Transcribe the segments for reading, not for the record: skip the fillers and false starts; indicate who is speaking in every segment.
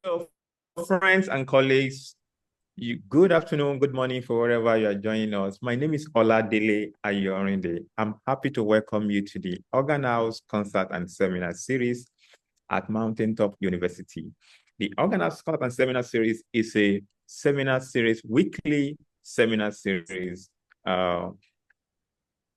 Speaker 1: So, friends and colleagues, good afternoon, good morning for wherever you are joining us. My name is Oladele Ayorinde. I'm happy to welcome you to the Organ House Concert and Seminar Series at Mountaintop University. The Organ House Concert and Seminar Series is a seminar series, weekly seminar series.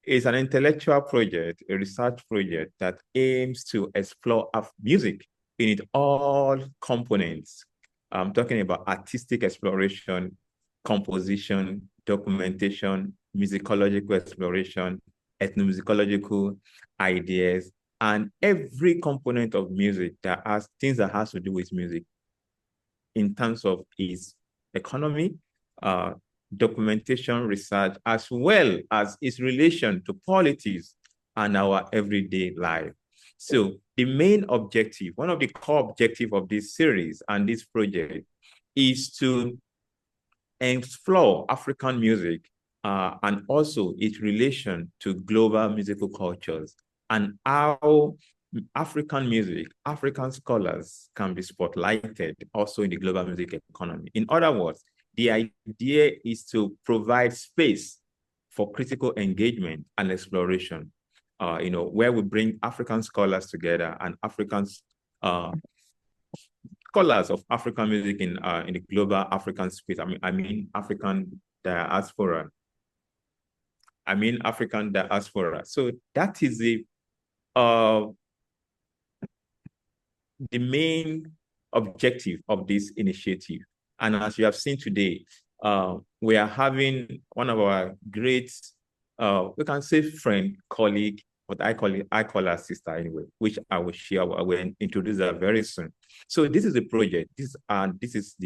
Speaker 1: It's an intellectual project, a research project that aims to explore music in all components. I'm talking about artistic exploration, composition, documentation, musicological exploration, ethnomusicologicals ideas, and every component of music that has things that has to do with music in terms of its economy, documentation research, as well as its relation to politics and our everyday life. So the main objective, one of the core objectives of this series and this project is to explore African music and also its relation to global musical cultures and how African music, African scholars can be spotlighted also in the global music economy. In other words, the idea is to provide space for critical engagement and exploration, where we bring African scholars together and scholars of African music in the global African space. I mean African diaspora. So that is the main objective of this initiative. And as you have seen today, we are having one of our great, we can say friend, colleague, but I call her sister anyway, which I will share, I will introduce her very soon. So this is a project, this is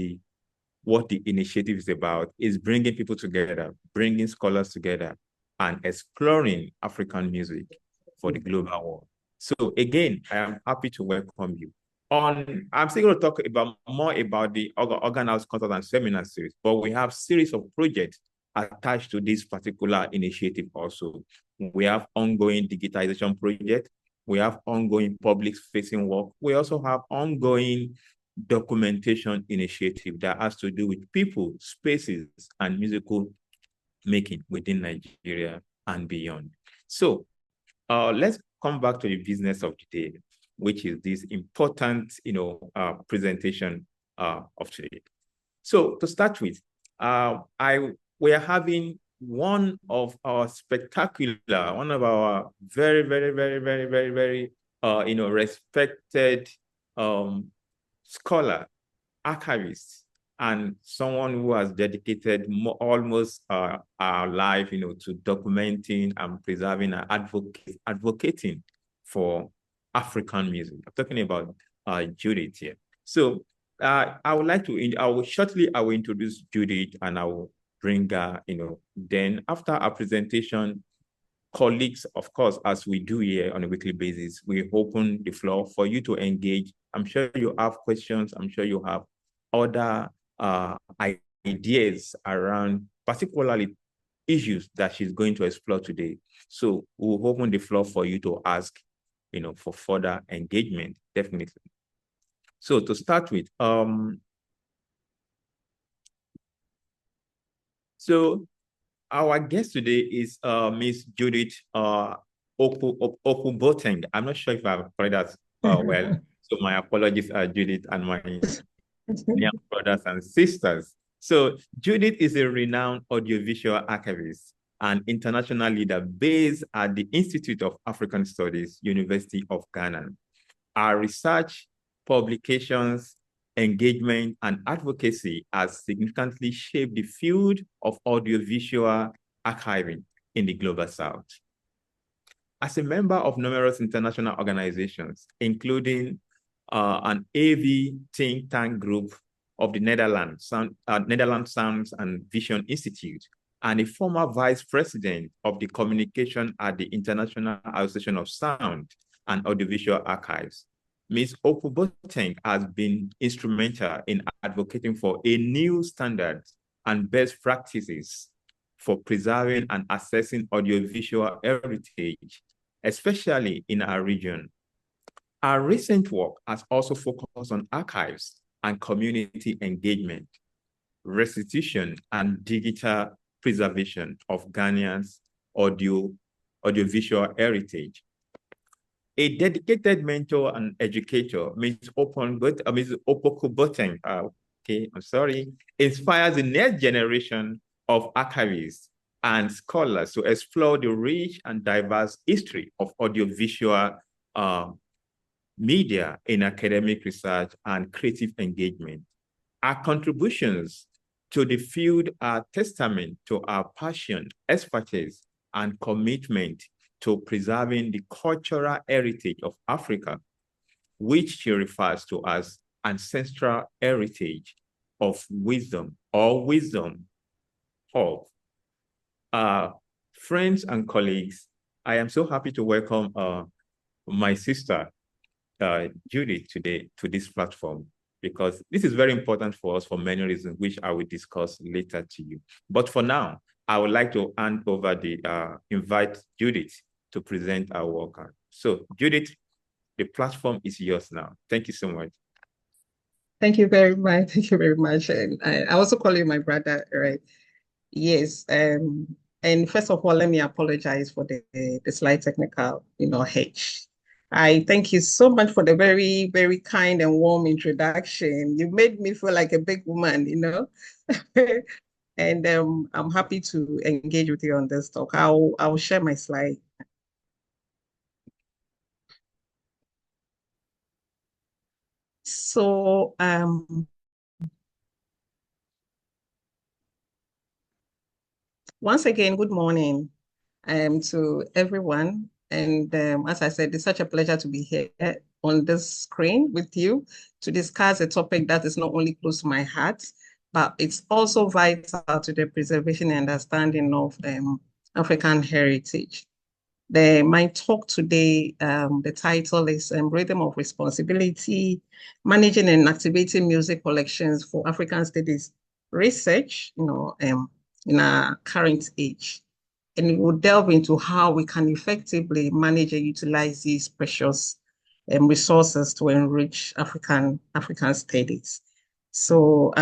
Speaker 1: what the initiative is about, is bringing people together, bringing scholars together, and exploring African music for the global world. So again, I am happy to welcome you. I'm still going to talk more about the Organ House Concert and Seminar Series, but we have series of projects attached to this particular initiative also. We have ongoing digitization project. We have ongoing public-facing work. We also have ongoing documentation initiative that has to do with people, spaces, and musical making within Nigeria and beyond. So let's come back to the business of the day, which is this important, presentation of today. So to start with, we are having one of our very, very, very, very, very, very, respected scholar, archivist, and someone who has dedicated almost our life, to documenting and preserving and advocating for African music. I'm talking about Judith here. So I will introduce Judith and I will bring her, then after our presentation, colleagues, of course, as we do here on a weekly basis, we open the floor for you to engage. I'm sure you have questions. I'm sure you have other ideas around particularly issues that she's going to explore today. So we'll open the floor for you to ask, for further engagement, definitely. So to start with, so our guest today is Miss Judith Opoku-Boateng. I'm not sure if I've heard that well, so my apologies, Judith, and my young brothers and sisters. So Judith is a renowned audiovisual archivist and international leader based at the Institute of African Studies, University of Ghana. Our research, publications, engagement, and advocacy has significantly shaped the field of audiovisual archiving in the Global South. As a member of numerous international organizations, including an AV think tank group of the Netherlands Sounds and Vision Institute, and a former vice president of the communication at the International Association of Sound and Audiovisual Archives, Ms. Opoku-Boateng has been instrumental in advocating for a new standard and best practices for preserving and assessing audiovisual heritage, especially in our region. Our recent work has also focused on archives and community engagement, restitution and digital preservation of Ghanaians' audiovisual heritage. A dedicated mentor and educator, Ms. Opoku-Boateng, inspires the next generation of archivists and scholars to explore the rich and diverse history of audiovisual media in academic research and creative engagement. Our contributions to the field are testament to our passion, expertise, and commitment to preserving the cultural heritage of Africa, which she refers to as ancestral heritage of wisdom or wisdom of. Friends and colleagues, I am so happy to welcome my sister, Judith, today to this platform, because this is very important for us for many reasons, which I will discuss later to you. But for now, I would like to hand over invite Judith to present our work. So Judith, the platform is yours now. Thank you so much.
Speaker 2: Thank you very much. Thank you very much. And I also call you my brother, right? Yes. And first of all, let me apologize for the slight technical, hitch. I thank you so much for the very, very kind and warm introduction. You made me feel like a big woman, And I'm happy to engage with you on this talk. I'll share my slide. So once again, good morning to everyone. And as I said, it's such a pleasure to be here on this screen with you to discuss a topic that is not only close to my heart, but it's also vital to the preservation and understanding of African heritage. My talk today, the title is Rhythm of Responsibility, Managing and Activating Music Collections for African Studies Research, in our current age. And we will delve into how we can effectively manage and utilize these precious resources to enrich African studies. So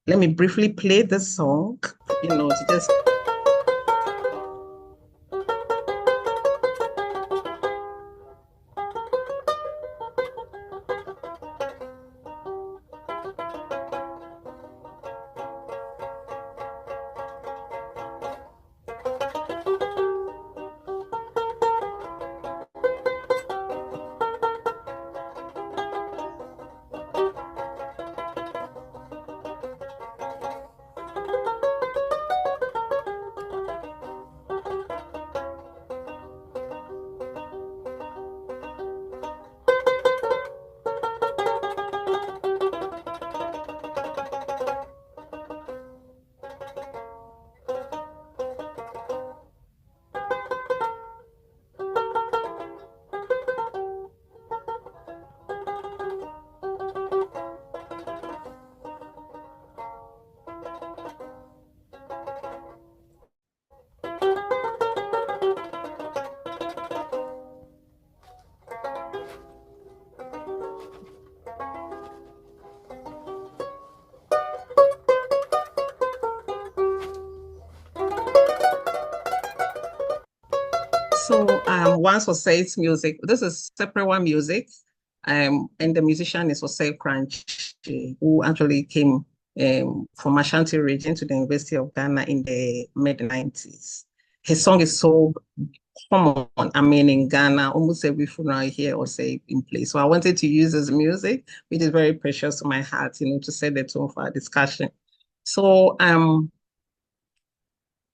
Speaker 2: let me briefly play this song, to just... So once Osei's music, this is separate one music, and the musician is Osei Crunch, who actually came from Ashanti region to the University of Ghana in the mid-90s. His song is so common, in Ghana, almost every funeral here Osei in place. So I wanted to use his music, which is very precious to my heart, to set the tone for our discussion. So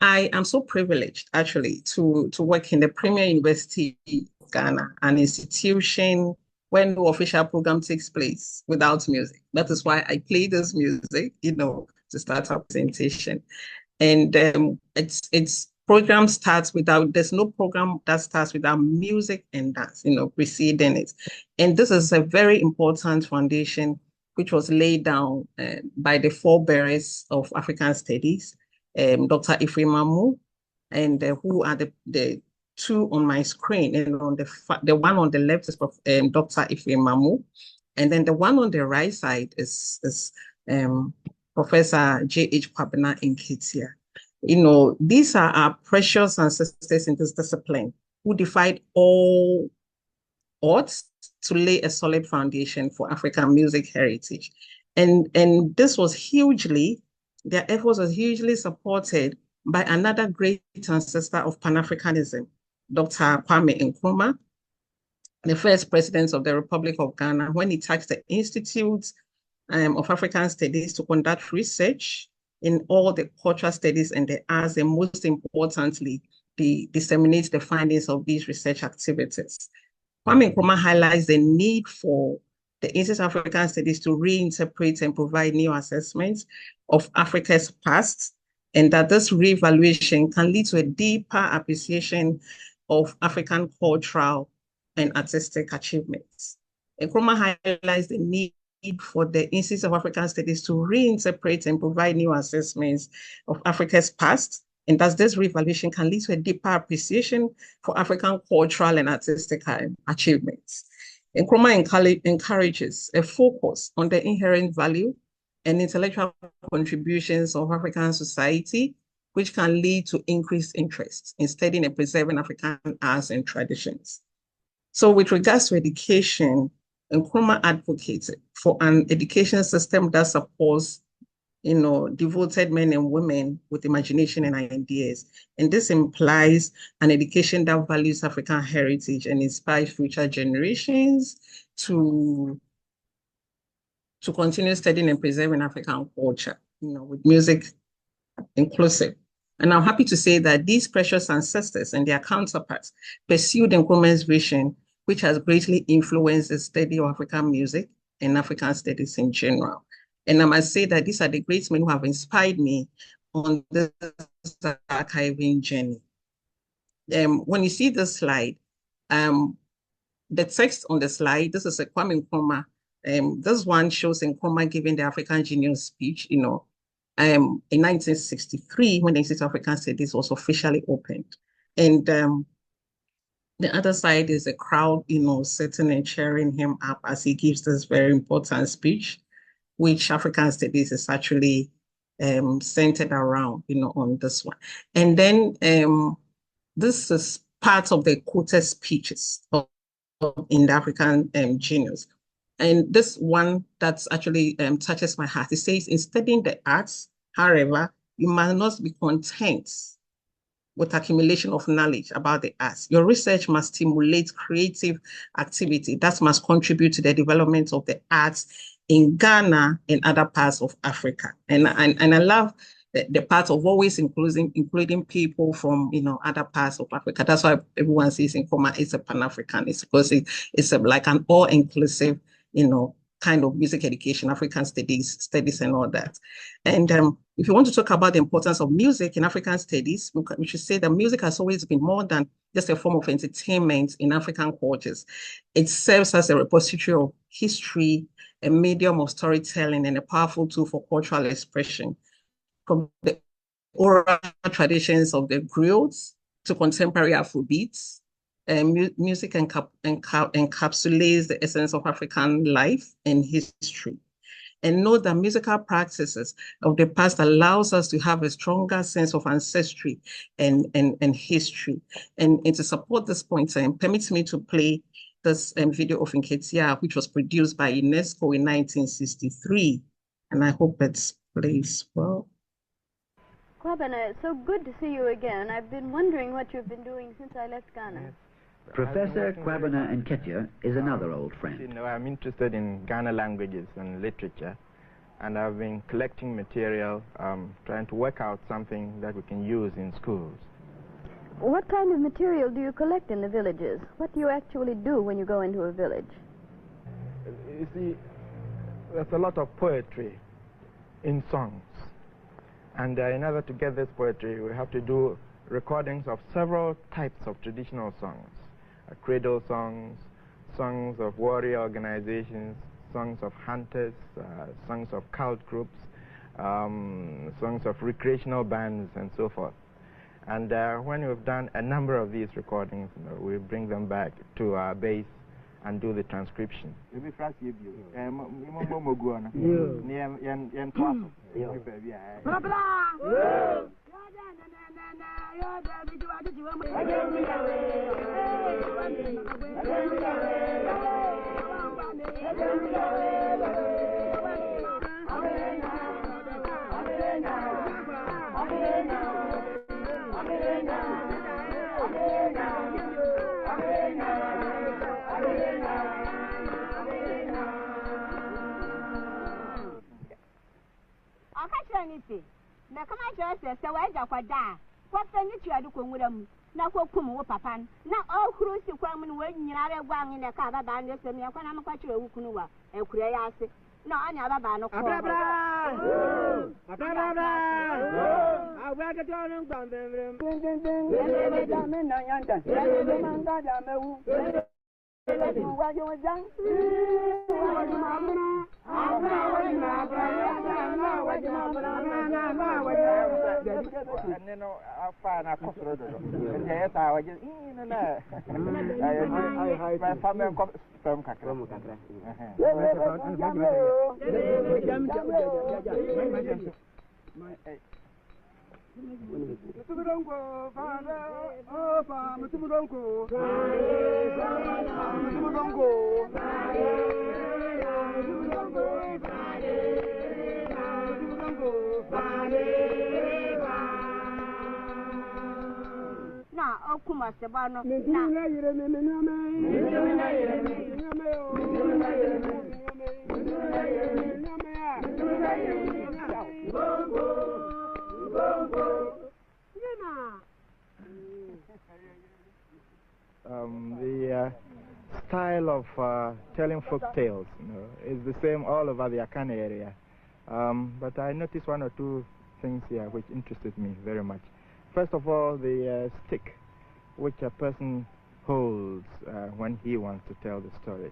Speaker 2: I am so privileged, actually, to work in the Premier University of Ghana, an institution where no official program takes place without music. That is why I play this music, to start our presentation. And its program starts without, there's no program that starts without music and dance, preceding it. And this is a very important foundation which was laid down by the forebearers of African studies, Dr. Ifemamu, and who are the two on my screen. And on the one on the left is Dr. Ifemamu, And then the one on the right side is Professor J.H. Kwabena Nketia. These are our precious ancestors in this discipline who defied all odds to lay a solid foundation for African music heritage. And this was their efforts was hugely supported by another great ancestor of Pan-Africanism, Dr. Kwame Nkrumah, the first president of the Republic of Ghana, when he tasked the Institute of African Studies to conduct research in all the cultural studies and the arts, and most importantly, disseminate the findings of these research activities. Kwame Nkrumah highlights the need for the Institute of African Studies to reinterpret and provide new assessments of Africa's past, and that this reevaluation can lead to a deeper appreciation of African cultural and artistic achievements. Nkrumah highlights the need for the Institute of African Studies to reinterpret and provide new assessments of Africa's past, and thus this reevaluation can lead to a deeper appreciation for African cultural and artistic achievements. Nkrumah encourages a focus on the inherent value and intellectual contributions of African society, which can lead to increased interest in studying and preserving African arts and traditions. So with regards to education, Nkrumah advocated for an education system that supports devoted men and women with imagination and ideas. And this implies an education that values African heritage and inspires future generations to continue studying and preserving African culture, with music inclusive. And I'm happy to say that these precious ancestors and their counterparts pursued Nkrumah's vision, which has greatly influenced the study of African music and African studies in general. And I must say that these are the great men who have inspired me on this archiving journey. When you see this slide, the text on the slide, this is a Kwame Nkrumah. This one shows Nkrumah giving the African Genius speech, in 1963, when the Institute of African Studies was officially opened. And the other side is a crowd, sitting and cheering him up as he gives this very important speech, which African Studies is actually centered around, on this one. And then this is part of the quoted speeches in the African Genius. And this one that's actually touches my heart. It says, in studying the arts, however, you must not be content with accumulation of knowledge about the arts. Your research must stimulate creative activity that must contribute to the development of the arts in Ghana and other parts of Africa. And I love the part of always including people from other parts of Africa. That's why everyone says Nkrumah is a Pan-Africanist, because it's like an all-inclusive, kind of music education, African studies and all that. And if you want to talk about the importance of music in African studies, we should say that music has always been more than just a form of entertainment in African cultures. It serves as a repository of history, a medium of storytelling, and a powerful tool for cultural expression. From the oral traditions of the griots to contemporary Afrobeats, music encapsulates the essence of African life and history. And know that musical practices of the past allows us to have a stronger sense of ancestry and history. And to support this point, permits me to play this video of Nketia, which was produced by UNESCO in 1963. And I hope it plays well.
Speaker 3: Kwabena, it's so good to see you again. I've been wondering what you've been doing since I left Ghana.
Speaker 4: Yes.
Speaker 5: Professor Kwabena Nketia is another old friend.
Speaker 4: I'm interested in Ghana languages and literature, and I've been collecting material, trying to work out something that we can use in schools.
Speaker 3: What kind of material do you collect in the villages? What do you actually do when you go into a village?
Speaker 4: You see, there's a lot of poetry in songs. And in order to get this poetry, we have to do recordings of several types of traditional songs. Cradle songs, songs of warrior organizations, songs of hunters, songs of cult groups, songs of recreational bands, and so forth. And when we've done a number of these recordings, we bring them back to our base and do the transcription.
Speaker 6: Na kama jose se wa ja kwada kwa fani tu adu ko nwura mu na ko kum wo papa na o kuru si kwa mu we nyinare gwa ngi na ka baba ne se mi akwa na makwa chire wu kunu wa ekure ya ase na anya baba no ko abra abra ke to no gba mbem ding ding me na yanda man ga da mewu wa jo jang na okuma sebano na yire me
Speaker 4: the style of telling folk tales, is the same all over the Akane area. But I noticed one or two things here which interested me very much. First of all, the stick which a person holds when he wants to tell the story.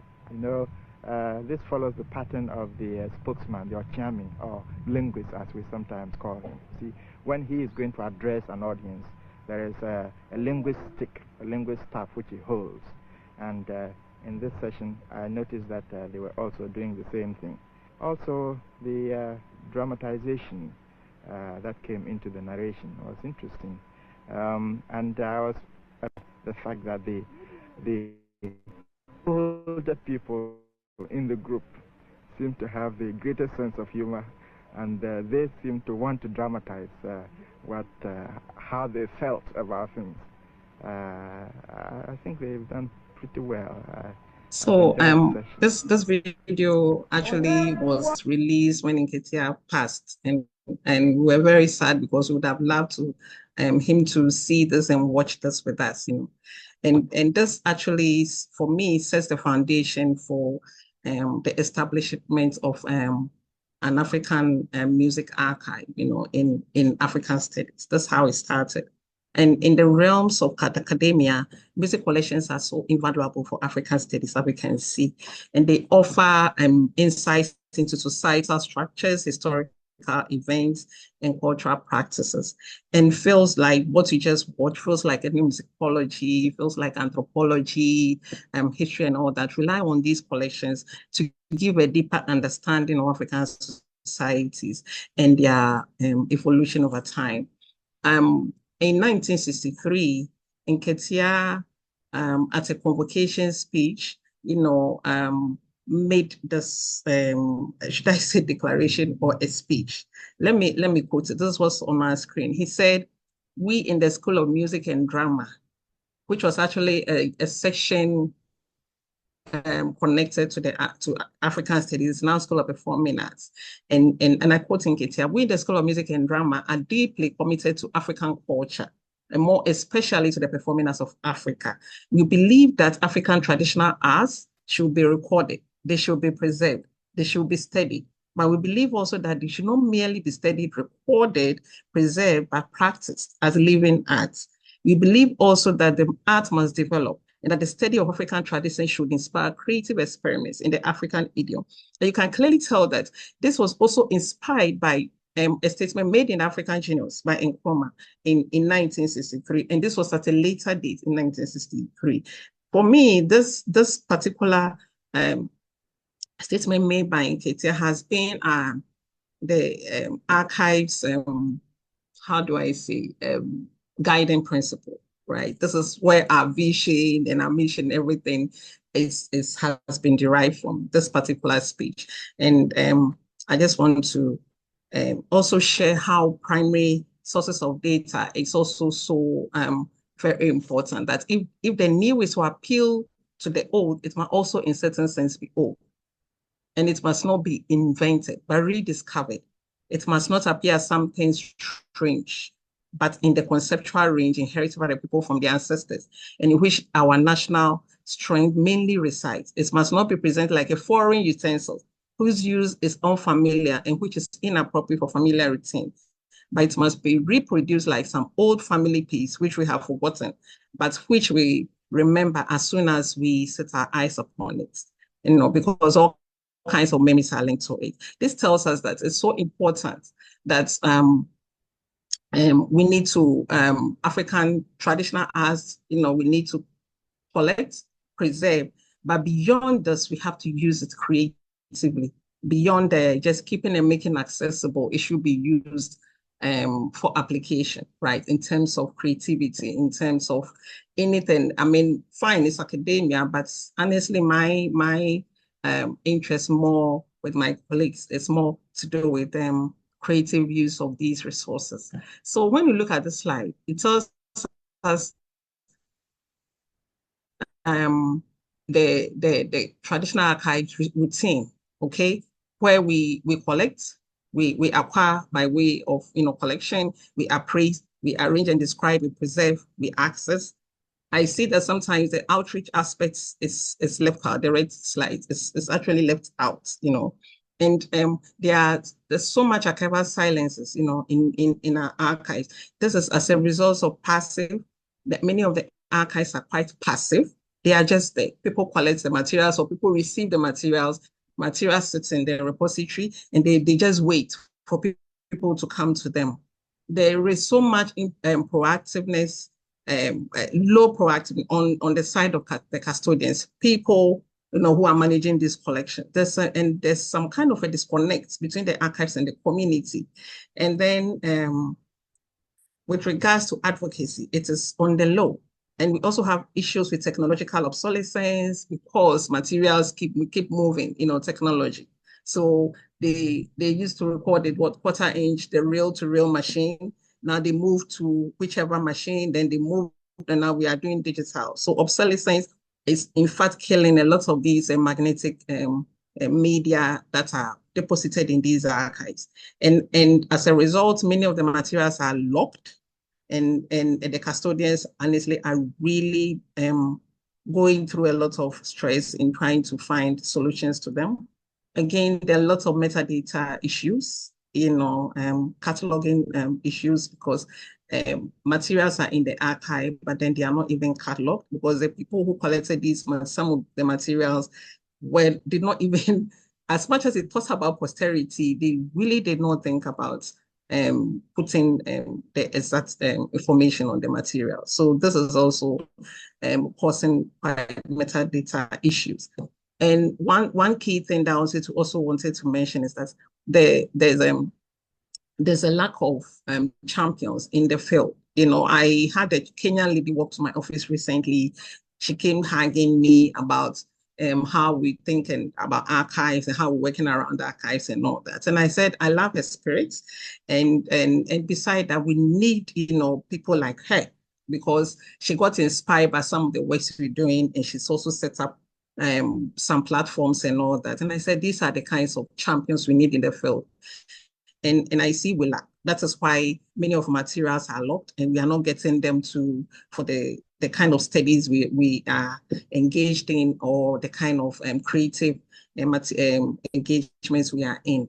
Speaker 4: This follows the pattern of the spokesman, the Ochami, or linguist as we sometimes call him. See, when he is going to address an audience, there is a linguist stick, a linguist staff which he holds. And in this session, I noticed that they were also doing the same thing. Also, the dramatization that came into the narration was interesting. And I was the fact that the older people in the group seem to have the greatest sense of humor, and they seem to want to dramatize how they felt about things. I think they've done pretty well.
Speaker 2: So this video actually was released when Nketia passed, and we were very sad because we would have loved to him to see this and watch this with us, and this actually for me sets the foundation for the establishment of an African music archive, in African studies. That's how it started. And in the realms of academia, music collections are so invaluable for African studies, as we can see. And they offer insights into societal structures, historical events, and cultural practices. And feels like what you just watched, feels like ethnomusicology, feels like anthropology, history and all that, rely on these collections to give a deeper understanding of African societies and their evolution over time. In 1963, Nketia, at a convocation speech, made this, should I say declaration or a speech? Let me quote it. This was on my screen. He said, "We in the School of Music and Drama," which was actually a section connected to African Studies, now School of Performing Arts. And I quote Nketia, "We in the School of Music and Drama are deeply committed to African culture, and more especially to the performing arts of Africa. We believe that African traditional arts should be recorded, they should be preserved, they should be studied. But we believe also that they should not merely be studied, recorded, preserved, but practiced as living arts. We believe also that the art must develop, and that the study of African tradition should inspire creative experiments in the African idiom." And you can clearly tell that this was also inspired by a statement made in African Genius by Nkrumah in 1963. And this was at a later date in 1963. for me, this particular statement made by Nketia has been the archives, how do I say, guiding principle, right? This is where our vision and our mission, everything has been derived from this particular speech. And I just want to also share how primary sources of data is also so very important, that if the new is to appeal to the old, it must also in certain sense be old. And it must not be invented, but rediscovered. It must not appear as something strange, but in the conceptual range inherited by the people from their ancestors, and in which our national strength mainly resides. It must not be presented like a foreign utensil whose use is unfamiliar and which is inappropriate for familiar routine. But it must be reproduced like some old family piece, which we have forgotten, but which we remember as soon as we set our eyes upon it. Because all kinds of memories are linked to it. This tells us that it's so important that we need to, African traditional arts, we need to collect, preserve, but beyond this, we have to use it creatively. Beyond just keeping and making accessible, it should be used for application, right? In terms of creativity, in terms of anything. I mean, fine, it's academia, but honestly, my interest more with my colleagues is more to do with creative use of these resources. So when you look at the slide, it tells us the traditional archive routine, okay, where we collect, we acquire by way of collection, we appraise, we arrange and describe, we preserve, we access. I see that sometimes the outreach aspects is left out. The red slide is actually left out, and there's so much archival silences, in our archives. This is as a result of passive, that many of the archives are quite passive. They are just there. People collect the materials, or people receive the materials sits in the repository, and they just wait for people to come to them. There is so much proactiveness, low proactivity on the side of the custodians, people who are managing this collection. There's some kind of a disconnect between the archives and the community. And then with regards to advocacy, it is on the low. And we also have issues with technological obsolescence because materials keep moving, technology. So they used to record it, quarter inch, the reel-to-reel machine. Now they move to whichever machine, then they move, and now we are doing digital. So obsolescence is in fact killing a lot of these magnetic media that are deposited in these archives. And as a result, many of the materials are locked, and the custodians honestly are really going through a lot of stress in trying to find solutions to them. Again, there are lots of metadata issues, cataloging issues, because materials are in the archive, but then they are not even cataloged, because the people who collected these, some of the materials did not even, as much as it talks about posterity, they really did not think about putting the exact information on the material. So this is also causing metadata issues. And one key thing that I also wanted to mention is that there's a lack of champions in the field. I had a Kenyan lady walk to my office recently. She came hugging me about how we thinking about archives and how we're working around archives and all that. And I said, I love her spirit. And beside that, we need, people like her, because she got inspired by some of the works we're doing, and she's also set up some platforms and all that. And I said, these are the kinds of champions we need in the field. And I see we lack. That is why many of materials are locked, and we are not getting them for the kind of studies we are engaged in, or the kind of creative engagements we are in.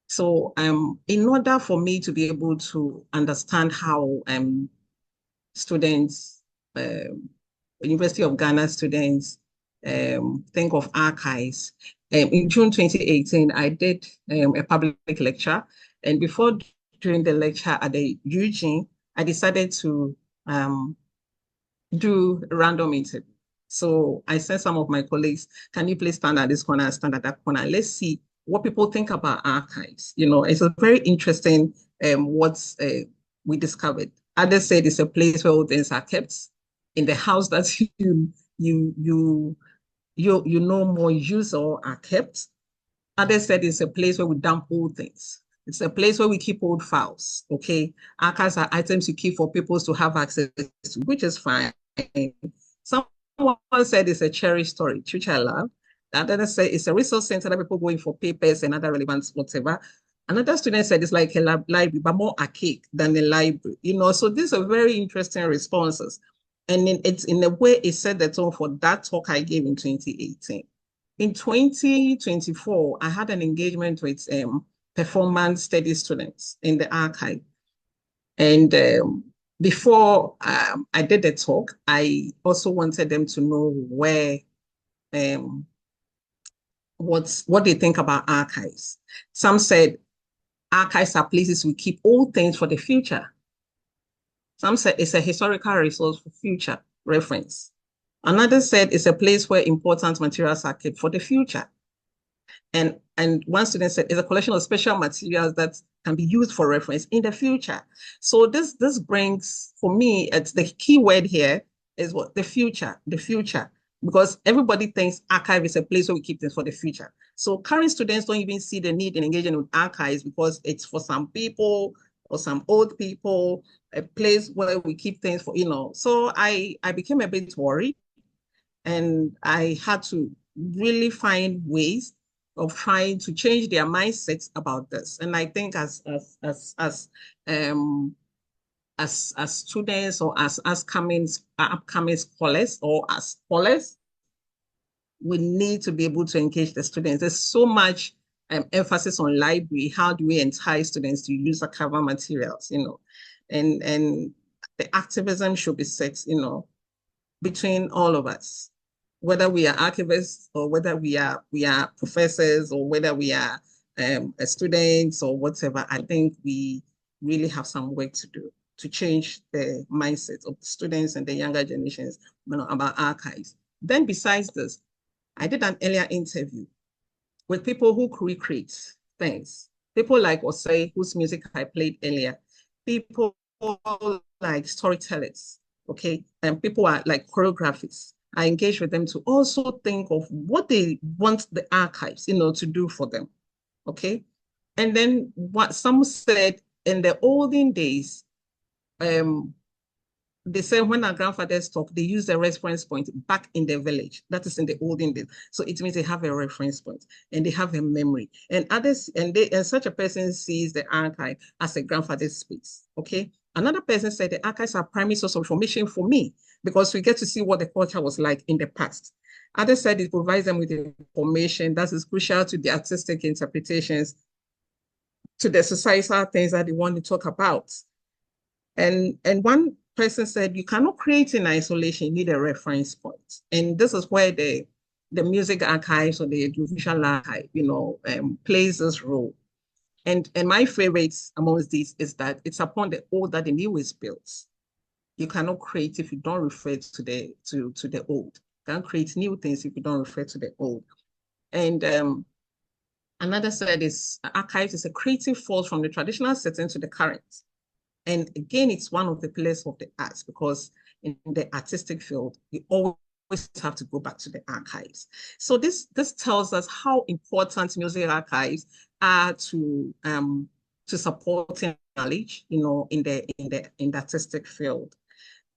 Speaker 2: So in order for me to be able to understand how students, University of Ghana students, think of archives, in June 2018, I did a public lecture. And before doing the lecture at the Eugene, I decided to do a random interview. So I sent some of my colleagues, can you please stand at this corner and stand at that corner? Let's see what people think about archives. You know, it's a very interesting what we discovered. Others said it's a place where all things are kept in the house that you no more use or are kept. Others said it's a place where we dump old things. It's a place where we keep old files, okay? Archives are items you keep for people to have access to, which is fine. Someone said it's a cherished storage, which I love. Another said it's a resource center that people go in for papers and other relevant whatever. Another student said it's like a library, but more archaic than a library. You know, so these are very interesting responses. And it's in a way it set the tone for that talk I gave in 2018. In 2024, I had an engagement with performance study students in the archive. And before I did the talk, I also wanted them to know where, what they think about archives. Some said archives are places we keep old things for the future. Some said it's a historical resource for future reference. Another said it's a place where important materials are kept for the future. And one student said it's a collection of special materials that can be used for reference in the future. So this brings, for me, it's the key word here is what the future, because everybody thinks archive is a place where we keep things for the future. So current students don't even see the need in engaging with archives because it's for some people or some old people, a place where we keep things for, you know. So I became a bit worried, and I had to really find ways of trying to change their mindsets about this. And I think as students or as upcoming scholars or as scholars, we need to be able to engage the students. There's so much emphasis on library. How do we entice students to use archival materials, you know? And the activism should be set, you know, between all of us, whether we are archivists or whether we are professors or whether we are students or whatever. I think we really have some work to do to change the mindset of the students and the younger generations, you know, about archives. Then besides this, I did an earlier interview with people who recreate things. People like Osei, whose music I played earlier. People like storytellers, okay? And people are like choreographers. I engage with them to also think of what they want the archives, you know, to do for them, okay? And then what some said in the olden days, they said when our grandfathers talk, they use a reference point back in the village. That is in the olden days. So it means they have a reference point and they have a memory. And others, and such a person sees the archive as a grandfather's space. Okay. Another person said the archives are primary source of information for me because we get to see what the culture was like in the past. Others said it provides them with information that is crucial to the artistic interpretations, to the societal things that they want to talk about. And one person said, you cannot create in isolation, you need a reference point. And this is where the music archives or the visual archive, you know, plays this role. And my favorites amongst these is that it's upon the old that the new is built. You cannot create if you don't refer to the old. You can't create new things if you don't refer to the old. And another said is archives is a creative force from the traditional setting to the current. And again, it's one of the pillars of the arts because in the artistic field, you always have to go back to the archives. So this tells us how important music archives are to supporting knowledge, you know, in the artistic field.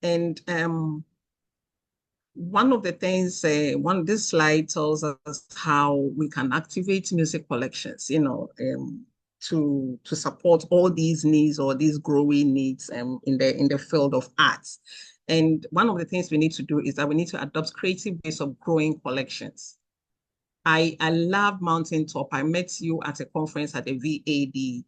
Speaker 2: And one of the things, this slide tells us how we can activate music collections, you know, to support all these needs or these growing needs in the field of arts. And one of the things we need to do is that we need to adopt creative ways of growing collections. I love Mountaintop. I met you at a conference at the VAD,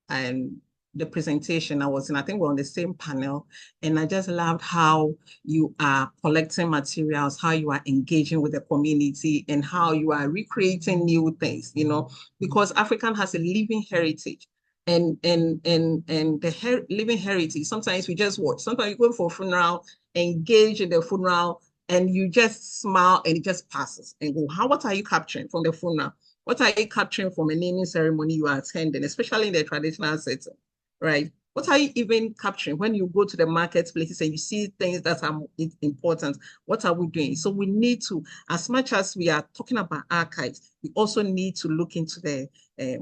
Speaker 2: and the presentation I was in, I think we're on the same panel, and I just loved how you are collecting materials, how you are engaging with the community, and how you are recreating new things, you know, because African has a living heritage. And the living heritage, sometimes we just watch. Sometimes you go for a funeral engage in the funeral, and you just smile and it just passes and go. What are you capturing from the funeral? What are you capturing from a naming ceremony you are attending, especially in the traditional setting, right? What are you even capturing when you go to the marketplaces and you see things that are important? What are we doing? So we need to, as much as we are talking about archives, we also need to look into the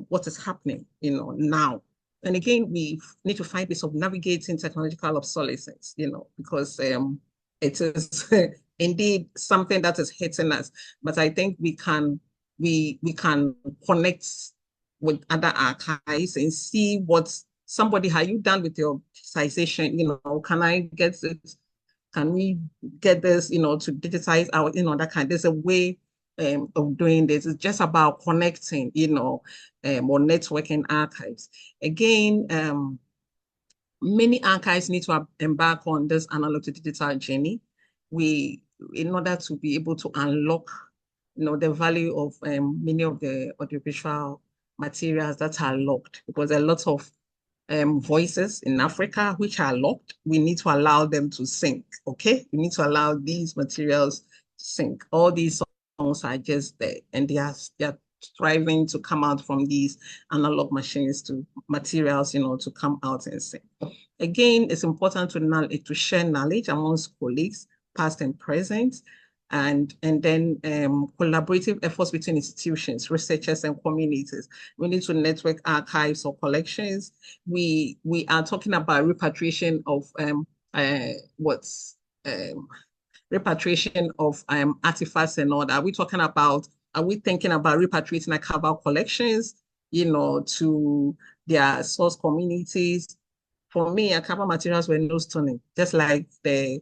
Speaker 2: what is happening, now. And again, we need to find ways of navigating technological obsolescence, because it is indeed something that is hitting us. But I think we can connect with other archives and see what somebody, have you done with your digitization? Can I get it? Can we get this, to digitize our, that kind? There's a way of doing this. It's just about connecting, or networking archives. Again, many archives need to embark on this analog to digital journey. In order to be able to unlock, the value of many of the audiovisual materials that are locked, because there are lots of voices in Africa which are locked. We need to allow them to sync, okay? We need to allow these materials to sync. All these songs are just there, and they are striving to come out from these analog machines to materials, to come out and sync. Again, it's important to share knowledge amongst colleagues, past and present, and then collaborative efforts between institutions, researchers, and communities. We need to network archives or collections. We are talking about repatriation of repatriation of artifacts and all that. Are we thinking about repatriating archival collections, to their source communities? For me, archival materials were no stolen, just like the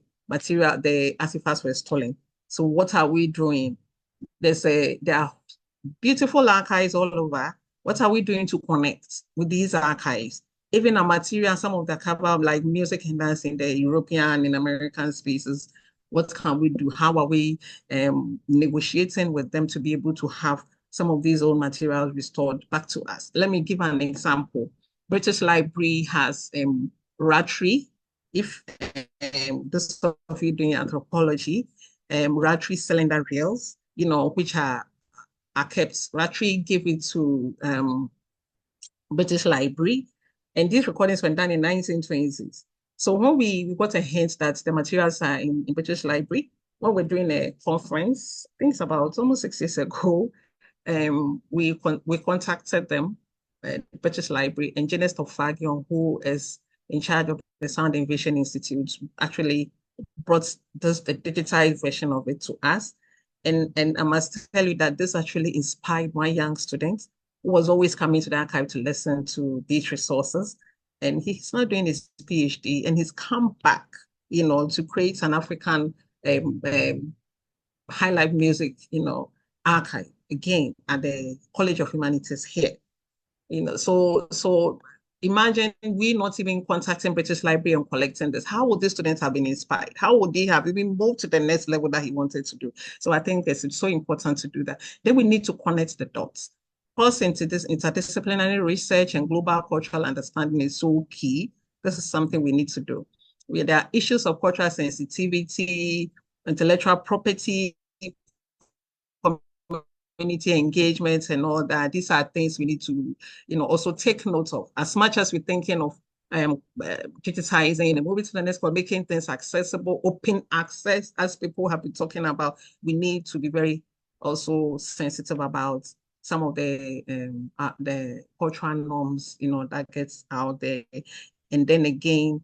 Speaker 2: artifacts were stolen. So what are we doing? There are beautiful archives all over. What are we doing to connect with these archives? Even a material, some of the archival, like music and dance in the European and American spaces, what can we do? How are we negotiating with them to be able to have some of these old materials restored back to us? Let me give an example. British Library has Ratri. If this stuff you're doing anthropology, Ratri cylinder reels, which are kept. Ratri gave it to British Library, and these recordings were done in 1920s. So when we got a hint that the materials are in British Library, when we're doing a conference, I think it's about almost 6 years ago, we contacted them, British Library, and Judith Opoku-Boateng, who is in charge of the Sound and Vision Institute, actually brought the digitized version of it to us. And I must tell you that this actually inspired one young student who was always coming to the archive to listen to these resources. And he's now doing his PhD, and he's come back, to create an African high life music, archive again at the College of Humanities here. So imagine we not even contacting British Library and collecting this. How would these students have been inspired? How would they have even moved to the next level that he wanted to do? So I think it's so important to do that. Then we need to connect the dots. Plus, into this interdisciplinary research and global cultural understanding is so key. This is something we need to do. There are issues of cultural sensitivity, intellectual property, community engagement, and all that. These are things we need to, also take note of. As much as we're thinking of digitizing and moving to the next one, making things accessible, open access, as people have been talking about, we need to be very also sensitive about some of the cultural norms, that gets out there. And then again,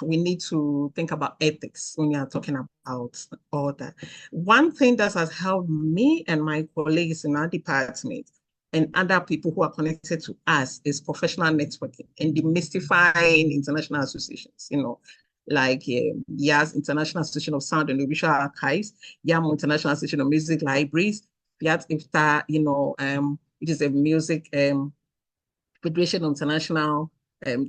Speaker 2: we need to think about ethics when we are talking about all that. One thing that has helped me and my colleagues in our department and other people who are connected to us is professional networking and demystifying international associations, like YAS, International Association of Sound and Visual Archives, YAMO, International Association of Music Libraries, YAT IFTA, it is a music Federation of International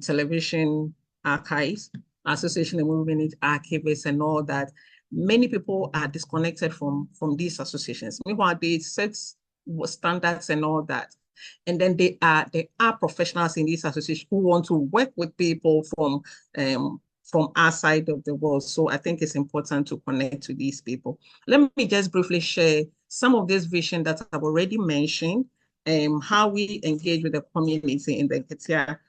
Speaker 2: Television Archives, Association of Movement Archivists, and all that. Many people are disconnected from these associations. Meanwhile, they set standards and all that. And then there are professionals in these associations who want to work with people from from our side of the world. So I think it's important to connect to these people. Let me just briefly share some of this vision that I've already mentioned, how we engage with the community in the Nketia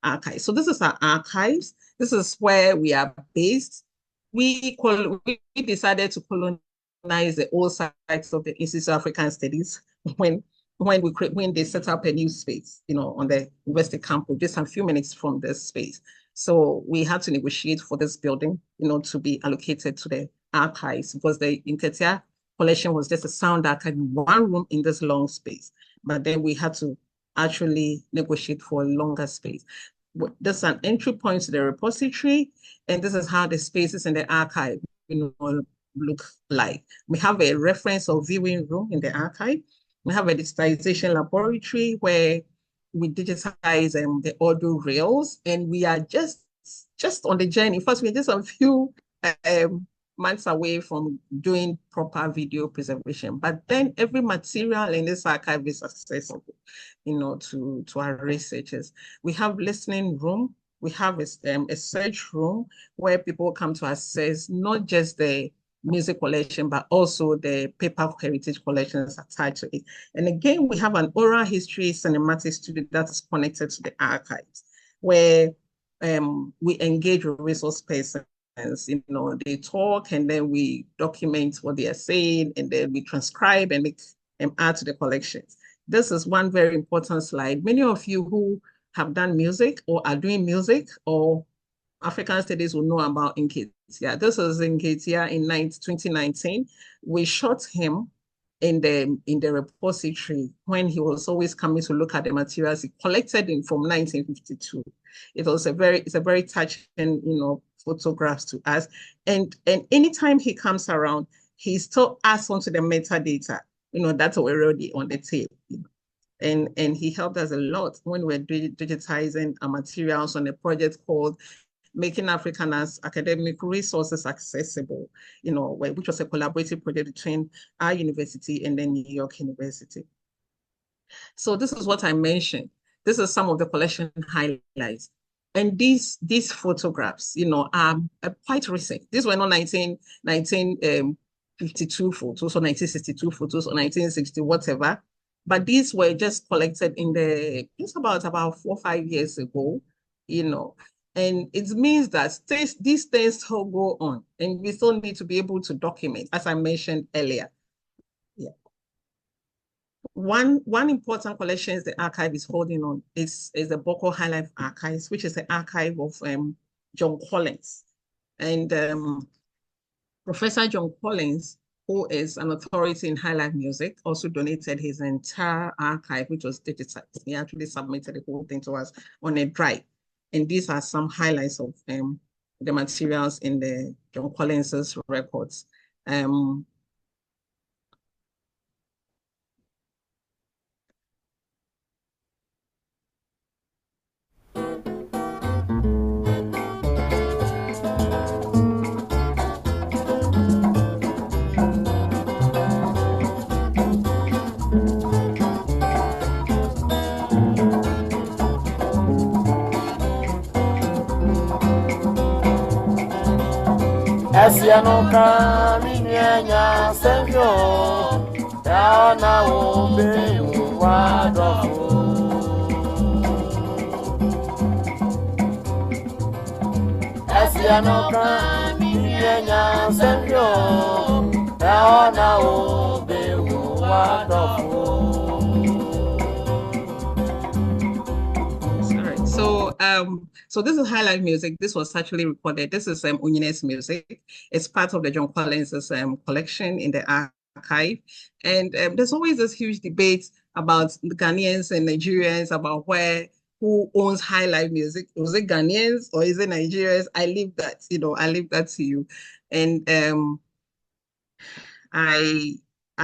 Speaker 2: archive. So this is our archives. This is where we are based. We decided to colonize the old sites of the Institute of African Studies when they set up a new space, on the university campus, just a few minutes from this space. So we had to negotiate for this building, to be allocated to the archives, because the Nketia collection was just a sound archive in one room in this long space. But then we had to actually negotiate for a longer space. This is an entry point to the repository, and this is how the spaces in the archive, look like. We have a reference or viewing room in the archive. We have a digitization laboratory where we digitize the audio reels, and we are just on the journey. First, we're just a few months away from doing proper video preservation, but then every material in this archive is accessible, to our researchers. We have listening room. We have a search room where people come to access not just the music collection, but also the paper heritage collections attached to it. And again, we have an oral history cinematic studio that is connected to the archives, where we engage with resource persons. They talk, and then we document what they are saying, and then we transcribe and make add to the collections. This is one very important slide. Many of you who have done music or are doing music or African studies will know about Nketia. This is Nketia in 2019. We shot him in the repository when he was always coming to look at the materials he collected from 1952. It's a very touching, photographs to us. And anytime he comes around, he still adds onto the metadata, that's already on the tape. And he helped us a lot when we're digitizing our materials on a project called Making African Academic Resources Accessible, which was a collaborative project between our university and then New York University. So this is what I mentioned. This is some of the collection highlights. And these photographs, are quite recent. These were not 1952 photos or 1962 photos or 1960, whatever. But these were just collected it's about 4 or 5 years ago, And it means that these things still go on, and we still need to be able to document, as I mentioned earlier. Yeah. One important collection the archive is holding on is the Boko High Life Archives, which is the archive of John Collins. And Professor John Collins, who is an authority in High Life music, also donated his entire archive, which was digitized. He actually submitted the whole thing to us on a drive. And these are some highlights of the materials in the John Collins's records.
Speaker 7: Asianoka minyanya senjo Yaona ube wadofo Asianoka minyanya senjo Yaona ube wadofo.
Speaker 2: So this is High Life music. This was actually recorded. This is Unyine's music. It's part of the John Collins's collection in the archive. And there's always this huge debate about the Ghanaians and Nigerians about who owns High Life music. Was it Ghanaians or is it Nigerians? I leave that, I leave that to you. And I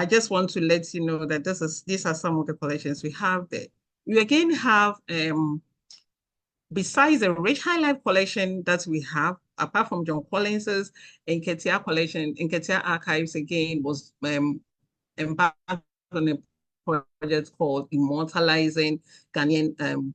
Speaker 2: just want to let you know that these are some of the collections we have there. We again have besides the rich High Life collection that we have, apart from John Collins's Nketia collection, Nketia Archives again was embarked on a project called Immortalizing Ghanaian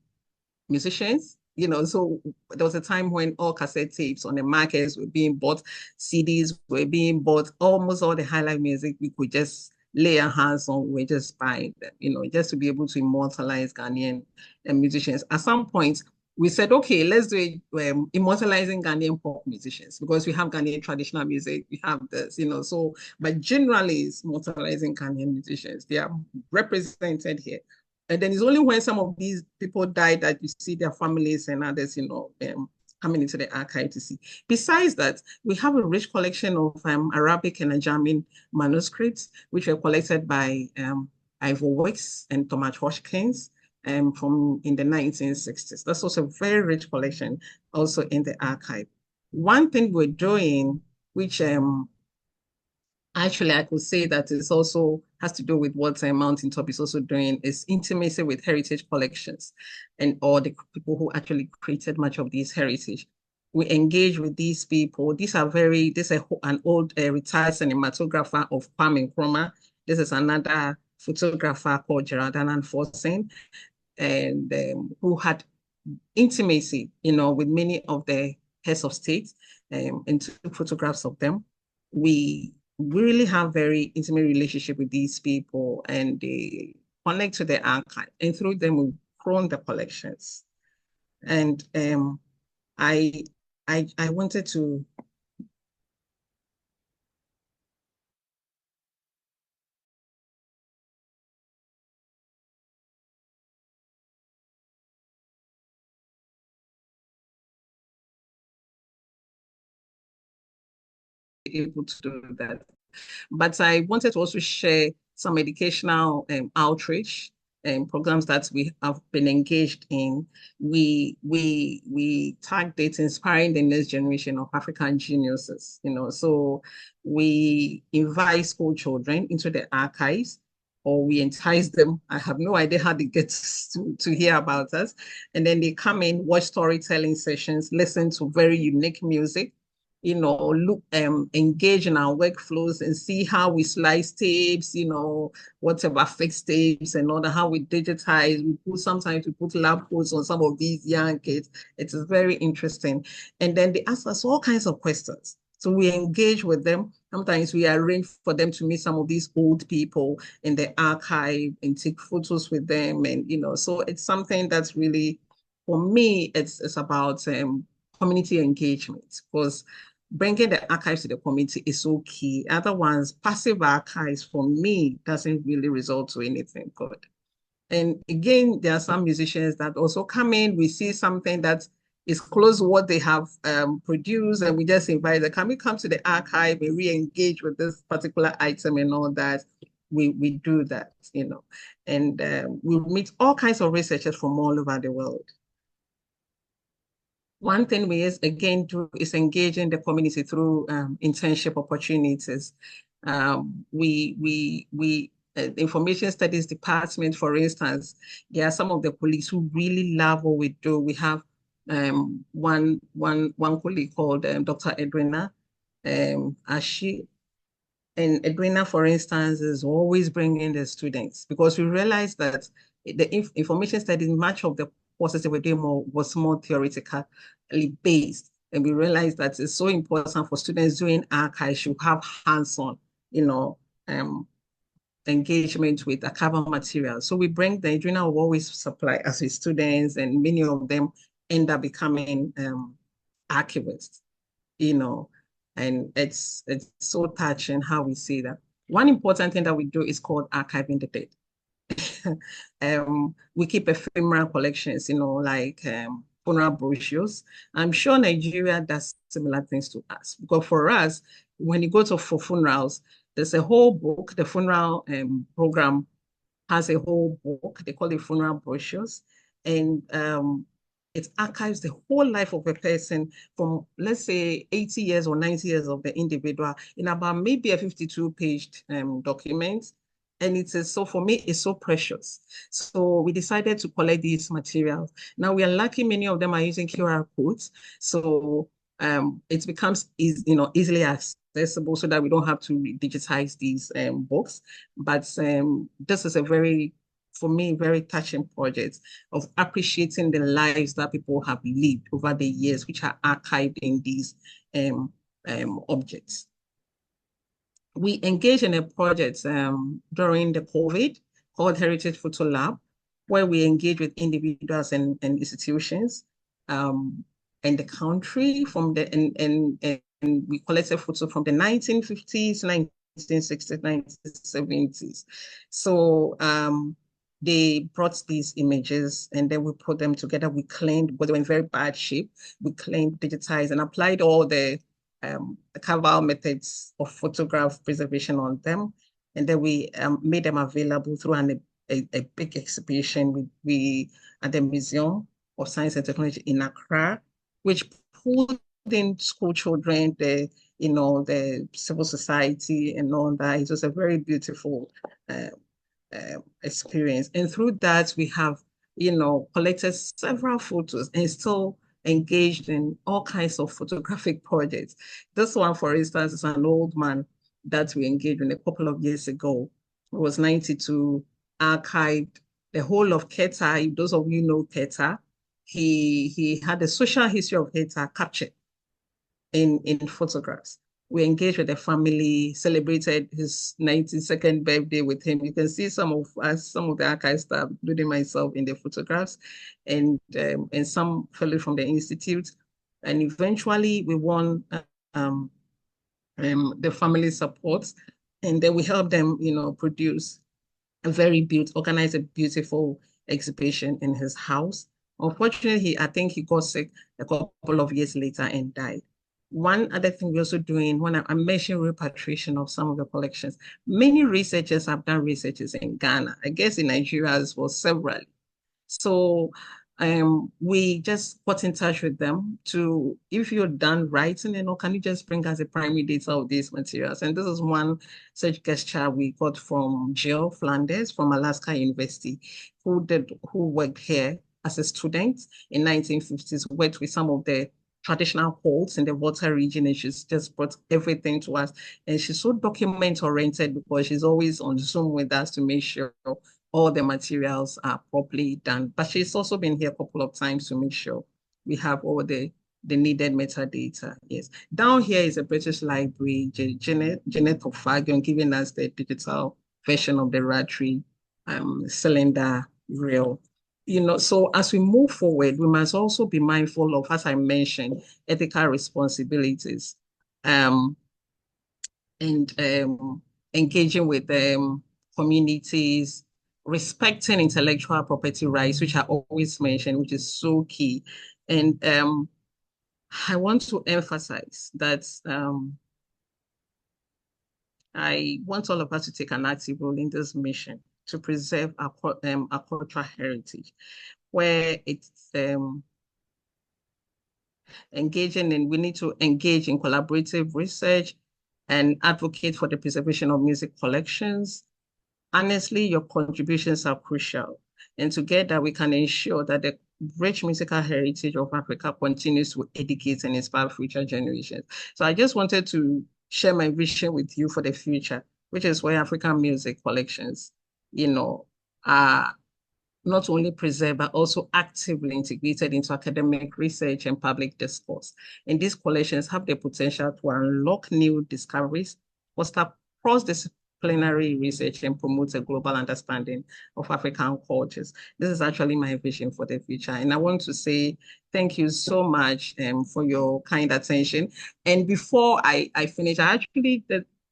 Speaker 2: musicians, so there was a time when all cassette tapes on the markets were being bought, CDs were being bought, almost all the highlight music we could just lay our hands on, we're just buying them, just to be able to immortalize Ghanaian musicians. At some point, we said, okay, let's do it, immortalizing Ghanaian pop musicians, because we have Ghanaian traditional music, we have this, but generally it's immortalizing Ghanaian musicians. They are represented here. And then it's only when some of these people die that you see their families and others, coming into the archive to see. Besides that, we have a rich collection of Arabic and Ajami manuscripts, which were collected by Ivor Wicks and Thomas Hodgkins from in the 1960s. That's also a very rich collection also in the archive. One thing we're doing, which actually I could say that it also has to do with what Mountaintop is also doing, is intimacy with heritage collections and all the people who actually created much of this heritage. We engage with these people. These are this is an old retired cinematographer of Kwame Nkrumah. This is another photographer called Gerald Annan Forsen, and who had intimacy, with many of the heads of state, and took photographs of them. We really have very intimate relationship with these people, and they connect to the archive, and through them we've grown the collections. And I wanted to able to do that. But I wanted to also share some educational outreach and programs that we have been engaged in. We target inspiring the next generation of African geniuses, so we invite school children into the archives, or we entice them. I have no idea how they get to hear about us. And then they come in, watch storytelling sessions, listen to very unique music, look, engage in our workflows and see how we slice tapes, whatever fixed tapes and all that, how we digitize. Sometimes we put lab coats on some of these young kids. It is very interesting. And then they ask us all kinds of questions. So we engage with them. Sometimes we arrange for them to meet some of these old people in the archive and take photos with them. And, so it's something that's really, for me, it's about community engagement, because bringing the archives to the community is so key. Otherwise, passive archives, for me, doesn't really result to anything good. And again, there are some musicians that also come in. We see something that is close to what they have produced, and we just invite them, can we come to the archive and re-engage with this particular item and all that? We do that, and we meet all kinds of researchers from all over the world. One thing we again do is engaging the community through internship opportunities. The Information Studies Department, for instance, there are some of the colleagues who really love what we do. We have one colleague called Dr. Edwina Ashi. And Edwina, for instance, is always bringing the students, because we realized that the information studies, much of the courses that we did was more theoretically based. And we realized that it's so important for students doing archives to have hands-on, engagement with archival material. So we bring the Adrena will always supply us with students, and many of them end up becoming archivists, and it's so touching how we see that. One important thing that we do is called archiving the dead. We keep ephemeral collections, like funeral brochures. I'm sure Nigeria does similar things to us, because for us, when you go for funerals, there's a whole book. The funeral program has a whole book. They call it funeral brochures. And it archives the whole life of a person from, let's say, 80 years or 90 years of the individual in about maybe a 52-page document. And it is so, for me, it's so precious. So we decided to collect these materials. Now we are lucky many of them are using QR codes. So it becomes easily accessible, so that we don't have to digitize these books. But this is a very for me, very touching projects of appreciating the lives that people have lived over the years, which are archived in these objects. We engaged in a project during the COVID called Heritage Photo Lab, where we engage with individuals and institutions in the country and we collected photos from the 1950s, 1960s, 1970s. So they brought these images and then we put them together. We cleaned, but they were in very bad shape. We cleaned, digitized, and applied all the carval methods of photograph preservation on them. And then we made them available through a big exhibition at the Museum of Science and Technology in Accra, which pulled in school children, the civil society and all that. It was a very beautiful experience. And through that, we have, collected several photos and still engaged in all kinds of photographic projects. This one, for instance, is an old man that we engaged in a couple of years ago. It was 92, archived the whole of Keta. Those of you know Keta, he had the social history of Keta captured in photographs. We engaged with the family, celebrated his 92nd birthday with him. You can see some of the archive staff, including myself, in the photographs, and some fellows from the institute. And eventually we won the family support, and then we helped them, produce organize a beautiful exhibition in his house. Unfortunately, I think he got sick a couple of years later and died. One other thing we're also doing, when I mentioned repatriation of some of the collections, many researchers have done researches in Ghana. I guess in Nigeria as well, several. So we just got in touch with them to, if you're done writing, can you just bring us a primary data of these materials? And this is one such gesture we got from Jill Flanders from Alaska University, who worked here as a student in 1950s, worked with some of the traditional holds in the Volta region, and she's just brought everything to us. And she's so document-oriented because she's always on Zoom with us to make sure all the materials are properly done. But she's also been here a couple of times to make sure we have all the needed metadata. Yes. Down here is a British Library, Judith Opoku-Boateng giving us the digital version of the Ratri cylinder reel. So as we move forward, we must also be mindful of, as I mentioned, ethical responsibilities and engaging with communities, respecting intellectual property rights, which I always mention, which is so key. And I want to emphasize that I want all of us to take an active role in this mission to preserve our cultural heritage, where it's engaging in, we need to engage in collaborative research and advocate for the preservation of music collections. Honestly, your contributions are crucial. And together we can ensure that the rich musical heritage of Africa continues to educate and inspire future generations. So I just wanted to share my vision with you for the future, which is where African music collections are not only preserved, but also actively integrated into academic research and public discourse. And these collections have the potential to unlock new discoveries, foster cross-disciplinary research, and promote a global understanding of African cultures. This is actually my vision for the future. And I want to say thank you so much for your kind attention. And before I finish, I actually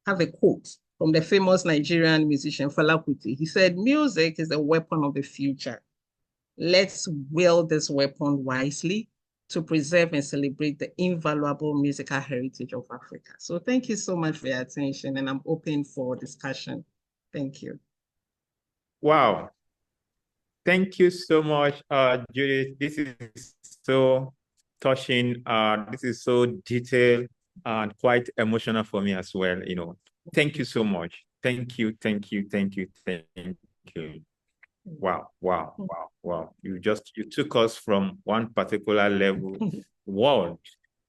Speaker 2: have a quote from the famous Nigerian musician Fela Kuti. He said, "Music is the weapon of the future. Let's wield this weapon wisely to preserve and celebrate the invaluable musical heritage of Africa." So thank you so much for your attention, and I'm open for discussion. Thank you.
Speaker 1: Wow. Thank you so much, Judith. This is so touching. This is so detailed and quite emotional for me as well. Thank you so much. Thank you. Wow. You took us from one particular level, world,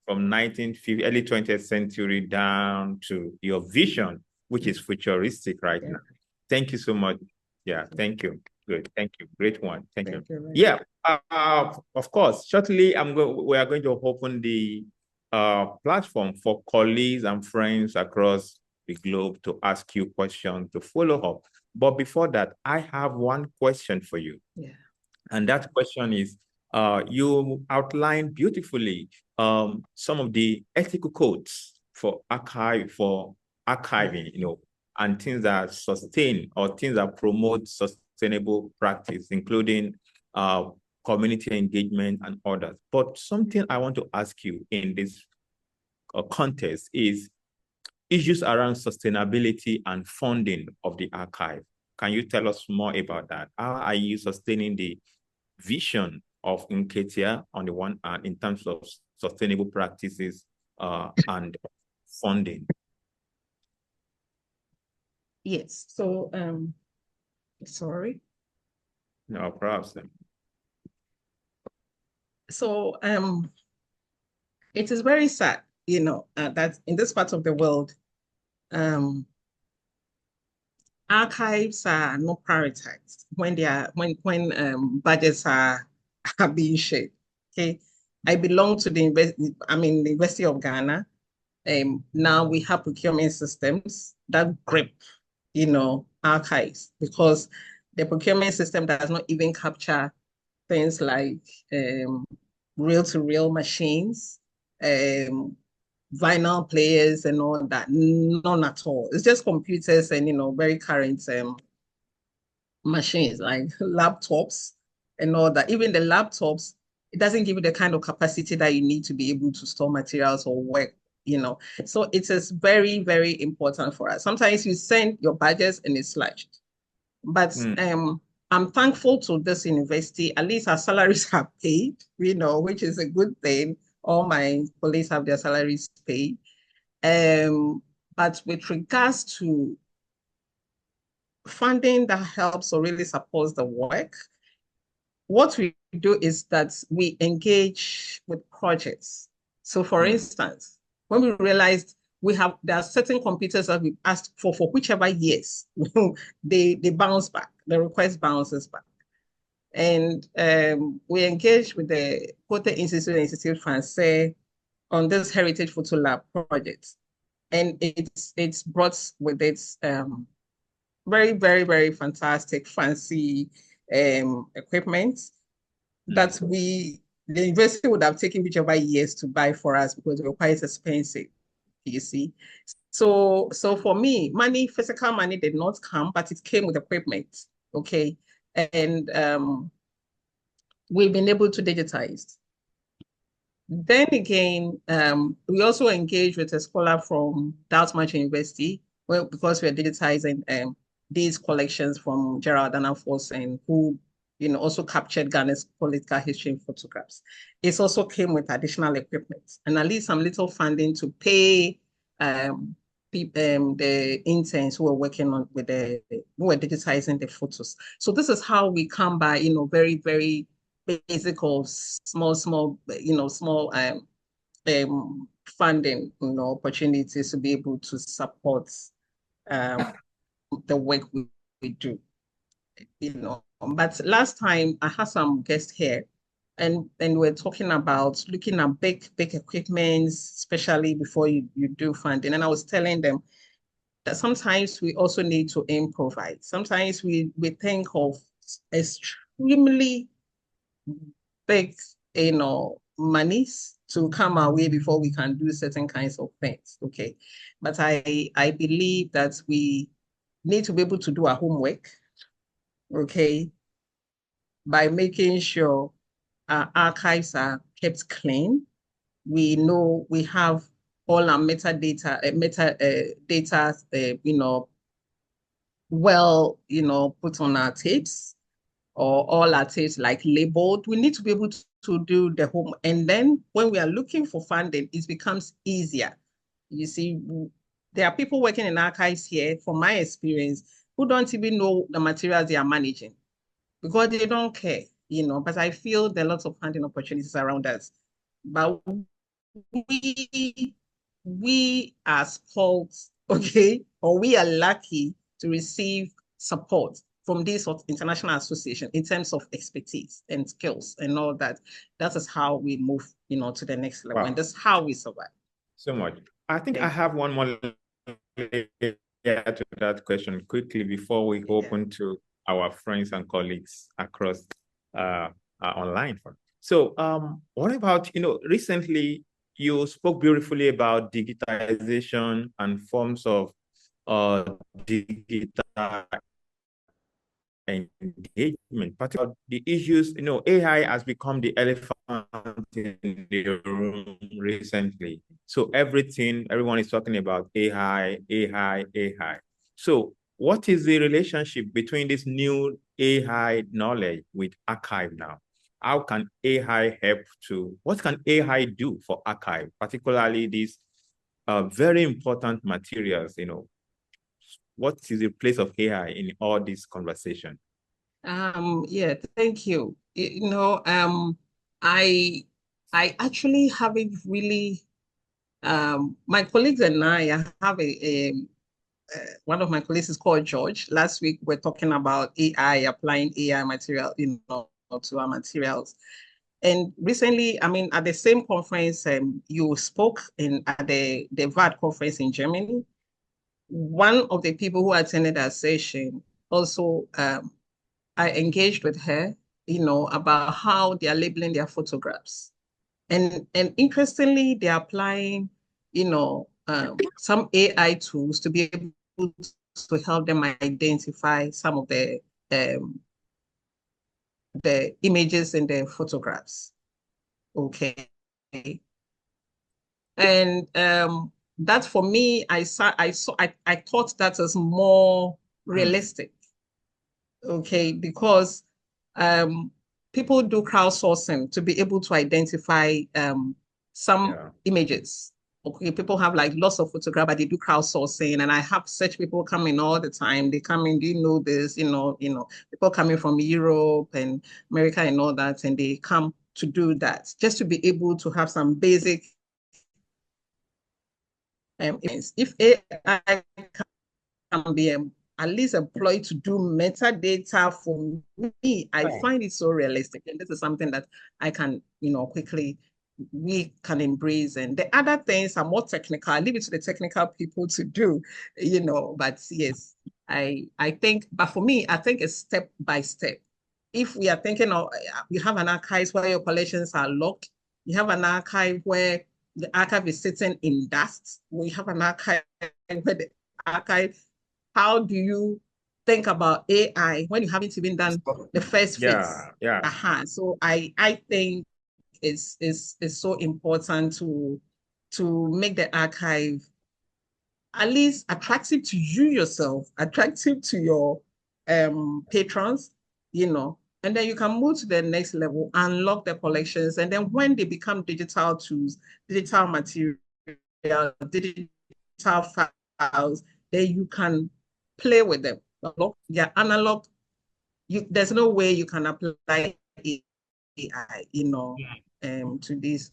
Speaker 1: from 1950, early 20th century down to your vision, which is futuristic right now. Thank you so much. Yeah, thank you. Good. Thank you. Great one. Thank you.
Speaker 2: Thank you.
Speaker 1: Yeah. Of course. Shortly, we are going to open the platform for colleagues and friends across the globe to ask you questions to follow up. But before that, I have one question for you.
Speaker 2: Yeah.
Speaker 1: And that question is, you outlined beautifully some of the ethical codes for archiving, you know, and things that sustain or things that promote sustainable practice, including community engagement and others. But something I want to ask you in this context is issues around sustainability and funding of the archive. Can you tell us more about that? How are you sustaining the vision of Nketia on the one hand in terms of sustainable practices and funding?
Speaker 2: Yes. So, sorry.
Speaker 1: No, perhaps.
Speaker 2: So, it is very sad, you know, that in this part of the world, archives are not prioritized when they are when budgets are being shared. Okay, I belong to the University of Ghana. Now we have procurement systems that grip, you know, archives, because the procurement system does not even capture things like reel-to-reel machines, vinyl players and all that. None at all. It's just computers and, you know, very current machines like laptops and all that. Even the laptops, it doesn't give you the kind of capacity that you need to be able to store materials or work, you know. So it is very, very important for us. Sometimes you send your budgets and it's slashed. But I'm thankful to this university. At least our salaries are paid, you know, which is a good thing. All my colleagues have their salaries paid. But with regards to funding that helps or really supports the work, what we do is that we engage with projects. So for instance, when we realized there are certain computers that we asked for whichever years, they bounce back, the request bounces back. And we engaged with the Cote Institute Français on this Heritage Photo Lab project. And it's brought with its very, very, very fantastic, fancy equipment that the university would have taken whichever years to buy for us because they were quite expensive, you see. So for me, physical money did not come, but it came with equipment, okay? And we've been able to digitize. Then again, we also engage with a scholar from Dartmouth University, because we're digitizing these collections from Gerald Danforth, and who, you know, also captured Ghana's political history in photographs. It also came with additional equipment and at least some little funding to pay the interns who were working on who were digitizing the photos. So this is how we come by, you know, very, very basic or small, you know, small funding, you know, opportunities to be able to support the work we do, you know. But last time I had some guests here, and we're talking about looking at big equipment, especially before you do funding. And I was telling them that sometimes we also need to improvise. Sometimes we think of extremely big, you know, monies to come our way before we can do certain kinds of things, okay? But I believe that we need to be able to do our homework, okay, by making sure our archives are kept clean. We know we have all our metadata, you know, well, you know, put on our tapes, or all our tapes like labeled. We need to be able to do the home. And then when we are looking for funding, it becomes easier. You see, there are people working in archives here, from my experience, who don't even know the materials they are managing because they don't care, you know. But I feel there are lots of funding opportunities around us. But we are spoiled, okay, or we are lucky to receive support from this international association in terms of expertise and skills and all that. That is how we move, to the next level. Wow. And that's how we survive.
Speaker 1: So much. I think I have one more to that question quickly before we open to our friends and colleagues across online. So what about, recently you spoke beautifully about digitization and forms of digital engagement, particularly the issues, AI has become the elephant in the room recently. So everyone is talking about AI. So what is the relationship between this new AI knowledge with archive now? How can AI help what can AI do for archive, particularly these very important materials, what is the place of AI in all this conversation?
Speaker 2: Yeah, thank you. I actually haven't really, my colleagues and I have one of my colleagues is called George. Last week, we're talking about AI, applying AI material, to our materials. And recently, at the same conference, you spoke at the VAD conference in Germany. One of the people who attended that session also, I engaged with her, about how they are labeling their photographs. And interestingly, they're applying, some AI tools to be able to help them identify some of the images in the photographs. Okay. And that for me, I thought that was more realistic. Okay, because people do crowdsourcing to be able to identify some images. Okay, people have like lots of photographs, but they do crowdsourcing, and I have such people coming all the time. They come in, do you know this? People coming from Europe and America and all that, and they come to do that just to be able to have some basic. If AI can be at least employed to do metadata for me, I find it so realistic, and this is something that I can, we can embrace. And the other things are more technical. I leave it to the technical people to do, but yes, I think, but for me, I think it's step by step. If we are thinking of, you have an archive where your collections are locked, you have an archive where the archive is sitting in dust, we have an archive where the archive, how do you think about AI when you haven't even done the first phase? So I think it's so important to make the archive at least attractive to you yourself, attractive to your patrons, and then you can move to the next level, unlock the collections, and then when they become digital tools, digital material, digital files, then you can play with them. They're analog. There's no way you can apply AI, to these.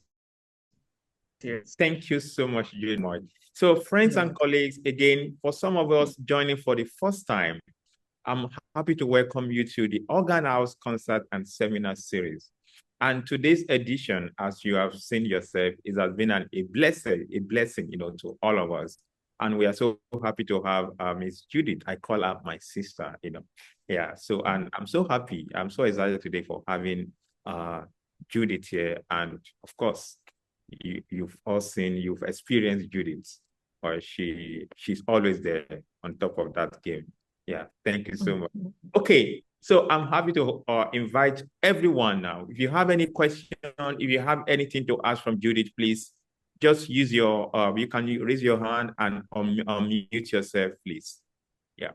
Speaker 1: Thank you so much, Judith. So friends and colleagues, again, for some of us joining for the first time, I'm happy to welcome you to the Organ House Concert and Seminar Series. And today's edition, as you have seen yourself, has been a blessing, to all of us. And we are so happy to have Miss Judith. I call her my sister, So, and I'm so happy. I'm so excited today for having Judith here. And of course, you've experienced Judith, or she's always there on top of that game. Yeah, thank you so much. Okay, so I'm happy to invite everyone now. If you have any question, if you have anything to ask from Judith, please just use your, you can raise your hand and unmute yourself, please. Yeah.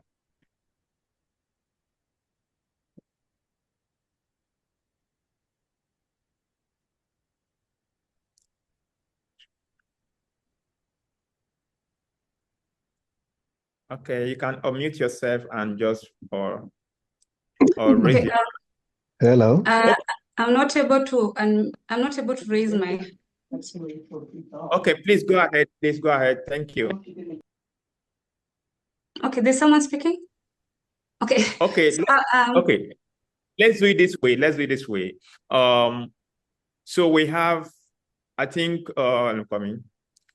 Speaker 1: Okay, you can unmute yourself and just or raise your hand.
Speaker 8: Hello.
Speaker 9: I'm not able to raise my.
Speaker 1: Okay, please go ahead. Please go ahead. Thank you.
Speaker 9: Okay, there's someone speaking. Okay.
Speaker 1: Okay.
Speaker 9: So,
Speaker 1: Okay. Let's do it this way. Let's do it this way. So we have, I think,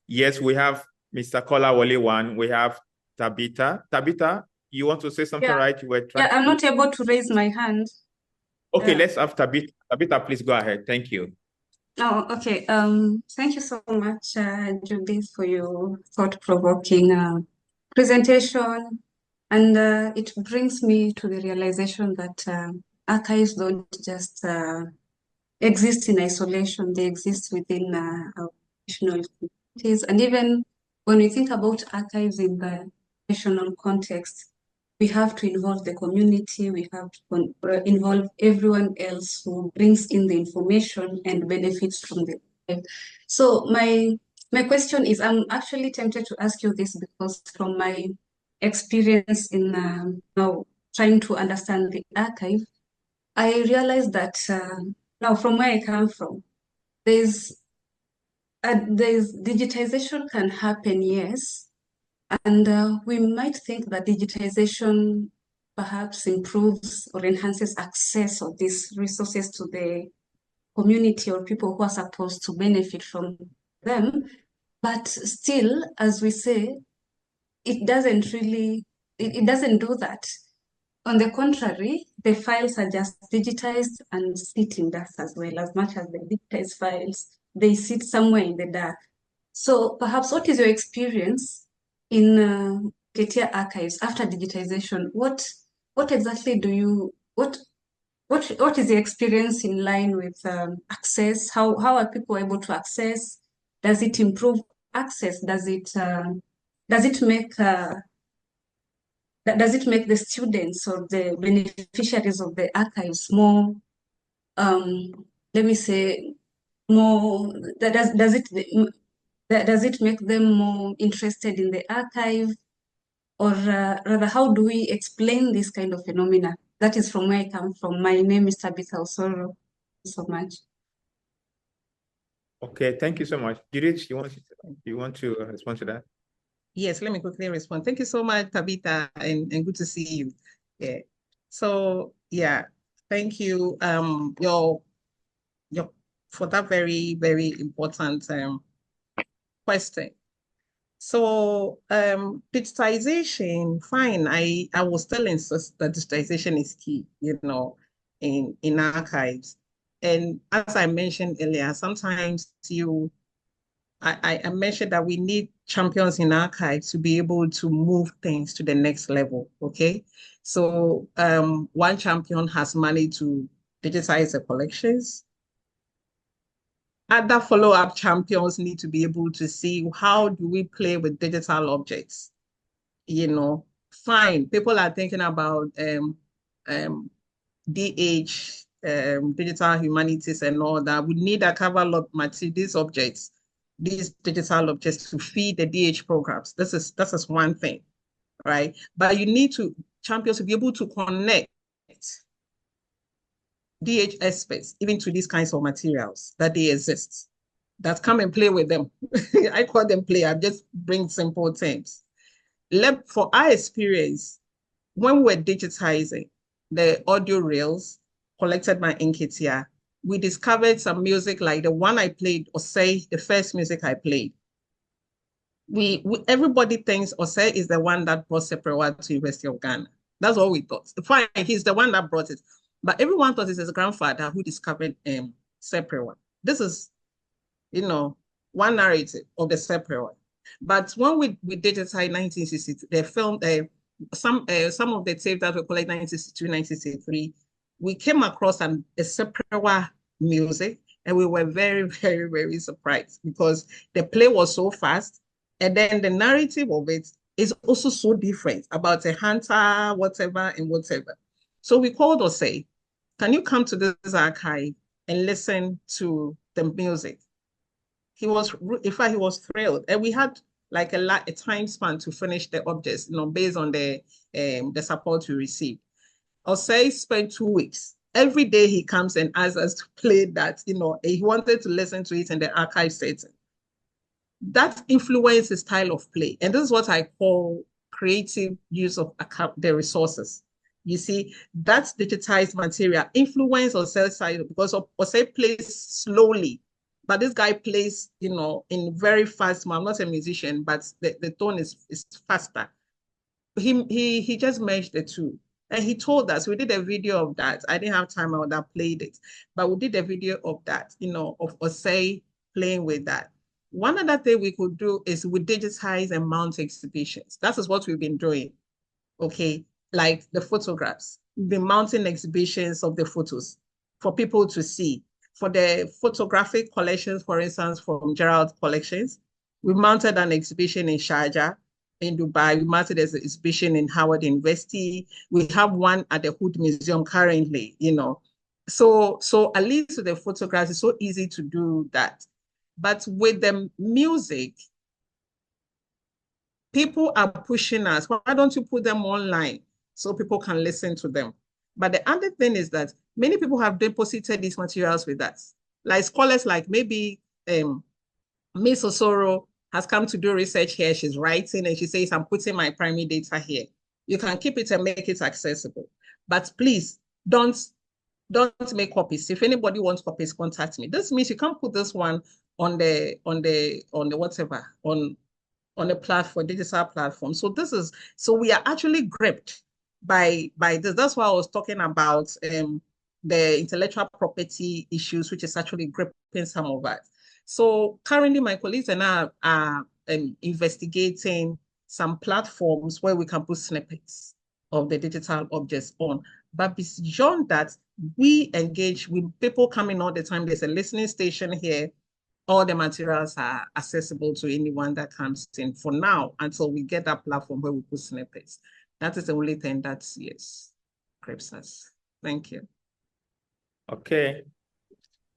Speaker 1: yes, we have Mr. Kola Wale one. We have Tabitha. Tabitha, you want to say something, right? You were trying.
Speaker 9: Yeah, I'm not able to raise my hand.
Speaker 1: Okay, let's have Tabitha. Tabitha, please go ahead. Thank you.
Speaker 9: Oh, okay. Thank you so much, Judith, for your thought-provoking presentation. And it brings me to the realization that archives don't just exist in isolation. They exist within our national communities. And even when we think about archives in the national context, we have to involve the community, we have to involve everyone else who brings in the information and benefits from the archive. So my question is, I'm actually tempted to ask you this because from my experience in now trying to understand the archive, I realized that now from where I come from, there's digitization can happen, yes, and we might think that digitization perhaps improves or enhances access of these resources to the community or people who are supposed to benefit from them. But still, as we say, it doesn't really, it doesn't do that. On the contrary, the files are just digitized and sit in dust as well. As much as the digitized files, they sit somewhere in the dark. So perhaps what is your experience in Nketia archives after digitization? What exactly do you, what is the experience in line with access? How are people able to access? Does it improve access? Does it make the students or the beneficiaries of the archives more, let me say, more, does it make them more interested in the archive? Or rather, how do we explain this kind of phenomena? That is from where I come from. My name is Tabitha Osoro. Thank you so much.
Speaker 1: Okay, thank you so much. Judith, you want to respond to that?
Speaker 2: Yes, let me quickly respond. Thank you so much, Tabitha, and good to see you. Yeah. So yeah, thank you. Your for that very, very important question. So digitization, fine. I will still insist that digitization is key, in archives. And as I mentioned earlier, sometimes I mentioned that we need champions in archives to be able to move things to the next level. Okay. So one champion has managed to digitize the collections. Other follow-up champions need to be able to see how do we play with digital objects. Fine. People are thinking about DH, digital humanities and all that. We need a catalog material, these digital objects to feed the DH programs. This is one thing, right? But you need champions to be able to connect DH experts even to these kinds of materials that they exist, that come and play with them. I call them play. I just bring simple terms. For our experience, when we're digitizing the audio reels collected by Nketia, we discovered some music like the one I played, Osei, the first music I played. Everybody thinks Osei is the one that brought Seprewa to University of Ghana. That's all we thought. Fine, he's the one that brought it. But everyone thought it's his grandfather who discovered Seprewa. This is, one narrative of the Seprewa. But when we digitized 1962, they filmed some of the tapes that we collected 1962, 1963, we came across a Seprewa music, and we were very, very, very surprised because the play was so fast, and then the narrative of it is also so different about a hunter, whatever, and whatever. So we called Osei, can you come to this archive and listen to the music? In fact, he was thrilled. And we had like a time span to finish the objects, based on the support we received. Osei spent 2 weeks. Every day he comes and asks us to play that, he wanted to listen to it in the archive setting. That influenced his style of play. And this is what I call creative use of the resources. You see, that's digitized material. Influence or sell side, because Osei plays slowly, but this guy plays, you know, in very fast. I'm not a musician, but the tone is faster. He just merged the two. And he told us, we did a video of that. I didn't have time, I would have played it. But we did a video of that, you know, of Osei playing with that. One other thing we could do is we digitize and mount exhibitions. That is what we've been doing, okay? Like the photographs, the mounting exhibitions of the photos for people to see. For the photographic collections, for instance, from Gerald Collections, we mounted an exhibition in Sharjah, in Dubai. We mounted an exhibition in Howard University. We have one at the Hood Museum currently, you know. So at least with the photographs, it's so easy to do that. But with the music, people are pushing us. Why don't you put them online so people can listen to them? But the other thing is that many people have deposited these materials with us. Like scholars, like maybe Miss Osoro has come to do research here. She's writing and she says, I'm putting my primary data here. You can keep it and make it accessible. But please don't make copies. If anybody wants copies, contact me. This means you can't put this one on the whatever, on the platform, digital platform. So we are actually gripped by this. That's why I was talking about the intellectual property issues, which is actually gripping some of us. So currently my colleagues and I are investigating some platforms where we can put snippets of the digital objects on. But beyond that, we engage with people coming all the time. There's a listening station here. All the materials are accessible to anyone that comes in for now until we get that platform where we put snippets. That is the only thing that's, yes, grips us. Thank you.
Speaker 1: Okay.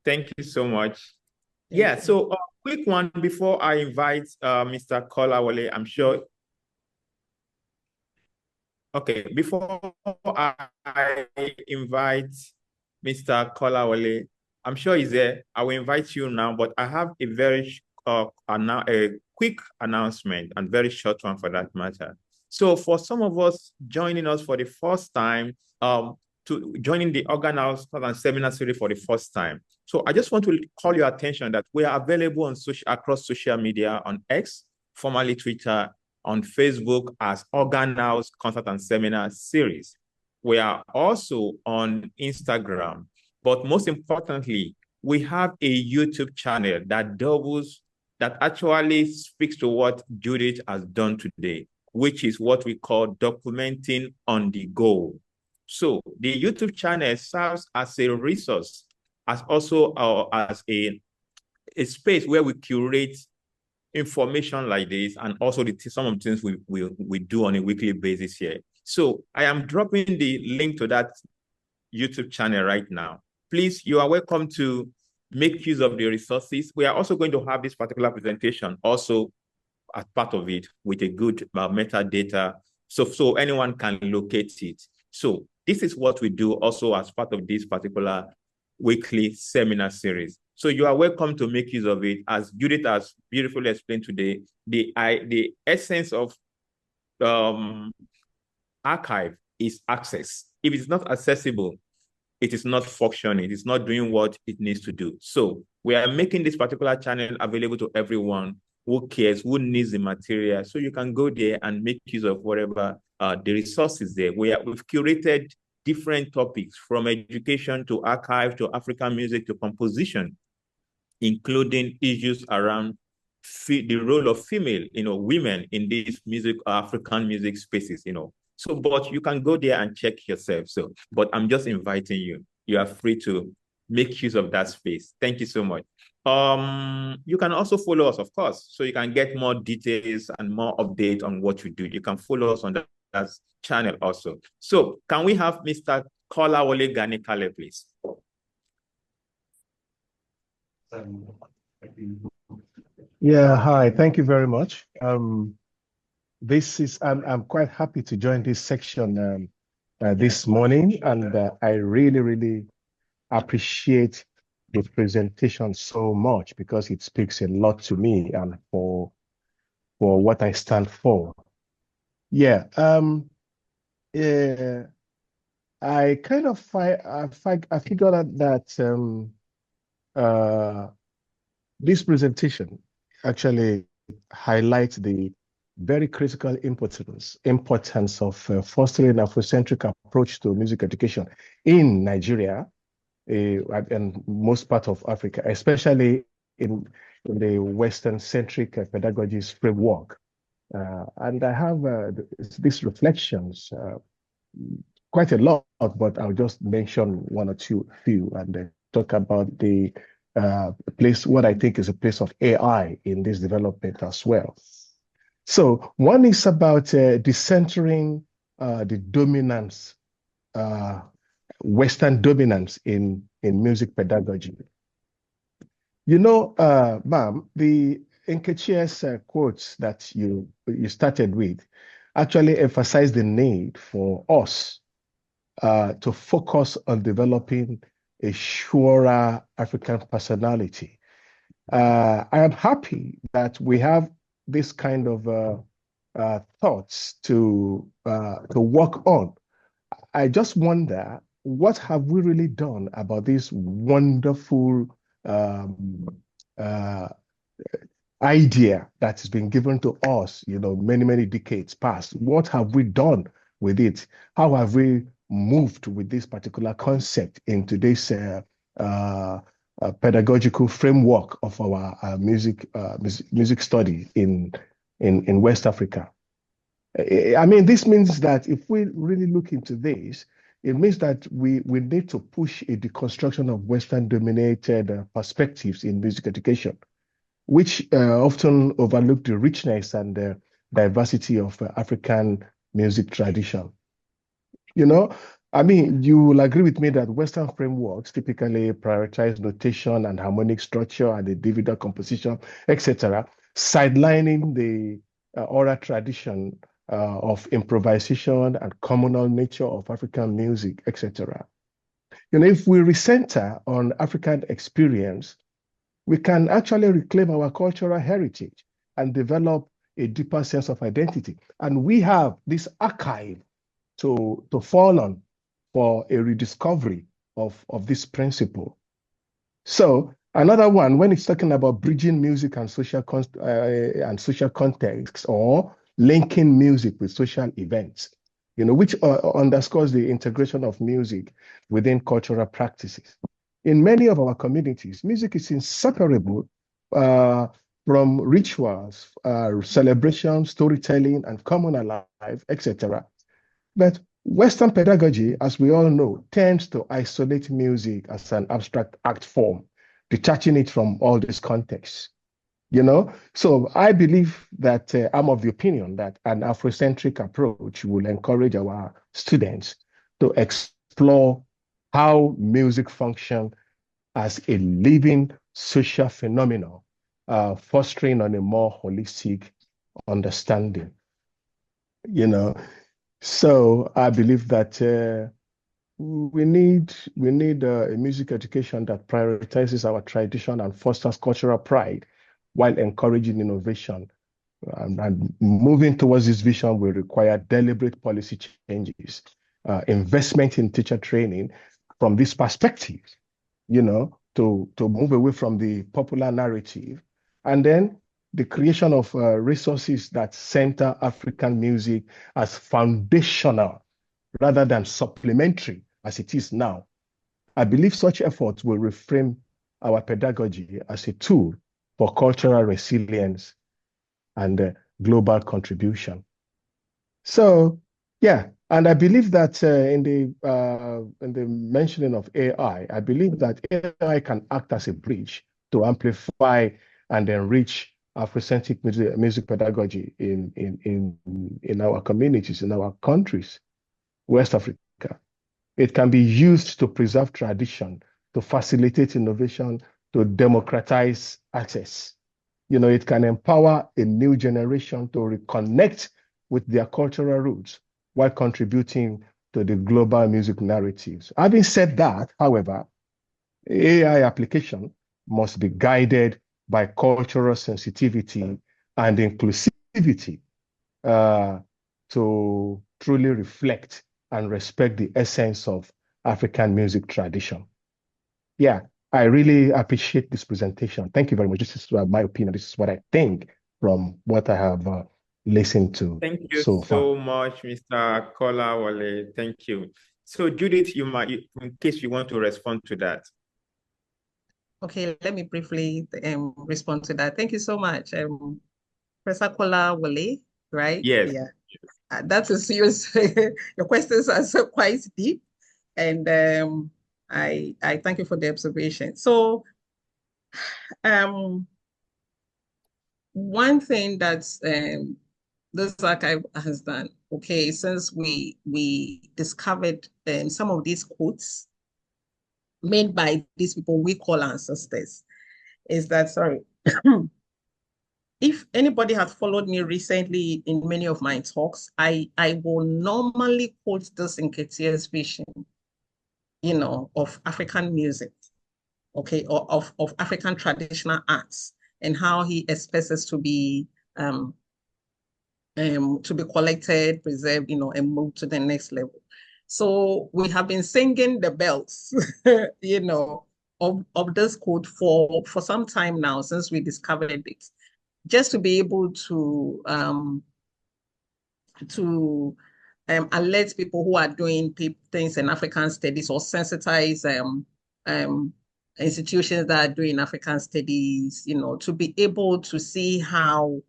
Speaker 1: Thank you so much. Yeah, so a quick one before I invite Mr. Kolawole. I'm sure. Okay, before I invite Mr. Kolawole, I'm sure he's there. I will invite you now, but I have a very quick announcement and very short one for that matter. So for some of us joining us for the first time, joining the Organhouse and Seminar Series for the first time. So I just want to call your attention that we are available on across social media, on X, formerly Twitter, on Facebook as Organhouse Concert and Seminar Series. We are also on Instagram, but most importantly, we have a YouTube channel that actually speaks to what Judith has done today, which is what we call documenting on the go. So the YouTube channel serves as a resource, as also as a space where we curate information like this, and also some of the things we do on a weekly basis here. So I am dropping the link to that YouTube channel right now. Please, you are welcome to make use of the resources. We are also going to have this particular presentation also as part of it with a good metadata, so anyone can locate it. So this is what we do also as part of this particular weekly seminar series. So you are welcome to make use of it. As Judith has beautifully explained today, the essence of archive is access. If it's not accessible, it is not functioning. It is not doing what it needs to do. So we are making this particular channel available to everyone who cares, who needs the material. So you can go there and make use of whatever the resources there. We've curated different topics from education to archive to African music to composition, including issues around the role of female, women in these African music spaces, So, but you can go there and check yourself. So, but I'm just inviting you. You are free to make use of that space. Thank you so much. You can also follow us, of course, so you can get more details and more updates on what we do. You can follow us on that channel also. So, can we have Mr. Kolawole Ganikale, please?
Speaker 8: Yeah, hi. Thank you very much. I'm quite happy to join this section this morning, and I really appreciate the presentation so much because it speaks a lot to me and for what I stand for. Yeah. I kind of I figured out that this presentation actually highlights the very critical importance of fostering an Afrocentric approach to music education in Nigeria and most part of Africa, especially in the Western-centric pedagogies framework. And I have these reflections, quite a lot, but I'll just mention one or few, and then talk about the what I think is a place of AI in this development as well. So one is about decentering the dominance, Western dominance in music pedagogy. You know, ma'am, the Nketia's quotes that you started with actually emphasize the need for us to focus on developing a surer African personality. I am happy that we have this kind of thoughts to work on. I just wonder, what have we really done about this wonderful idea that has been given to us, many decades past? What have we done with it? How have we moved with this particular concept into this pedagogical framework of our music study in West Africa? I mean, this means that if we really look into this, it means that we need to push a deconstruction of Western-dominated perspectives in music education, which often overlook the richness and the diversity of African music tradition. I mean, you will agree with me that Western frameworks typically prioritize notation and harmonic structure and the divisional composition, etc., sidelining the oral tradition of improvisation and communal nature of African music, etc. If we recenter on African experience, we can actually reclaim our cultural heritage and develop a deeper sense of identity. And we have this archive to fall on for a rediscovery of this principle. So another one, when it's talking about bridging music and social context, or linking music with social events, which underscores the integration of music within cultural practices. In many of our communities, music is inseparable from rituals, celebrations, storytelling, and common life, etc. But Western pedagogy, as we all know, tends to isolate music as an abstract art form, detaching it from all these contexts. So I believe that I'm of the opinion that an Afrocentric approach will encourage our students to explore how music functions as a living social phenomenon, fostering on a more holistic understanding. So I believe that we need a music education that prioritizes our tradition and fosters cultural pride, while encouraging innovation. And moving towards this vision will require deliberate policy changes, investment in teacher training from this perspective, to move away from the popular narrative, and then the creation of resources that center African music as foundational rather than supplementary as it is now. I believe such efforts will reframe our pedagogy as a tool for cultural resilience and global contribution. So, yeah, and I believe that in the mentioning of AI, I believe that AI can act as a bridge to amplify and enrich Afrocentric music pedagogy in our communities, in our countries, West Africa. It can be used to preserve tradition, to facilitate innovation, to democratize access. It can empower a new generation to reconnect with their cultural roots while contributing to the global music narratives. Having said that, however, AI application must be guided by cultural sensitivity and inclusivity to truly reflect and respect the essence of African music tradition. Yeah, I really appreciate this presentation. Thank you very much. This is my opinion. This is what I think from what I have listened to
Speaker 1: Thank you
Speaker 8: so far.
Speaker 1: so much, Mr. Kolawole. Thank you. So Judith, in case you want to respond to that.
Speaker 2: Okay, let me briefly respond to that. Thank you so much. Professor Kolawole, right?
Speaker 1: Yes.
Speaker 2: Yeah. That is serious. Your questions are so quite deep. And I thank you for the observation. So one thing that this archive has done, okay, since we discovered some of these quotes made by these people we call ancestors, is that, sorry, if anybody has followed me recently in many of my talks, I will normally quote this Nketia's vision, you know, of African music, okay, or of African traditional arts, and how he expects us to be collected, preserved, you know, and moved to the next level. So we have been singing the bells, you know, of this code for some time now, since we discovered it, just to be able to alert people who are doing things in African studies, or sensitize institutions that are doing African studies, you know, to be able to see how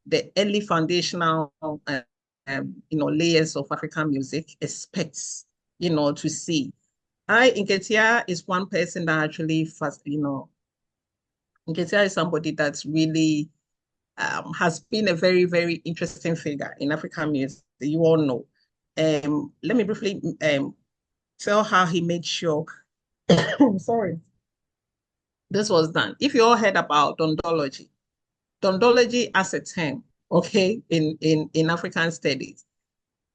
Speaker 2: the early foundational, you know, layers of African music expects, you know, to see. Nketia is one person that actually, you know, Nketia is somebody that's really has been a very, very interesting figure in African music. You all know. Let me briefly tell how he made sure, sorry, this was done. If you all heard about dondology as a term, okay, in African studies,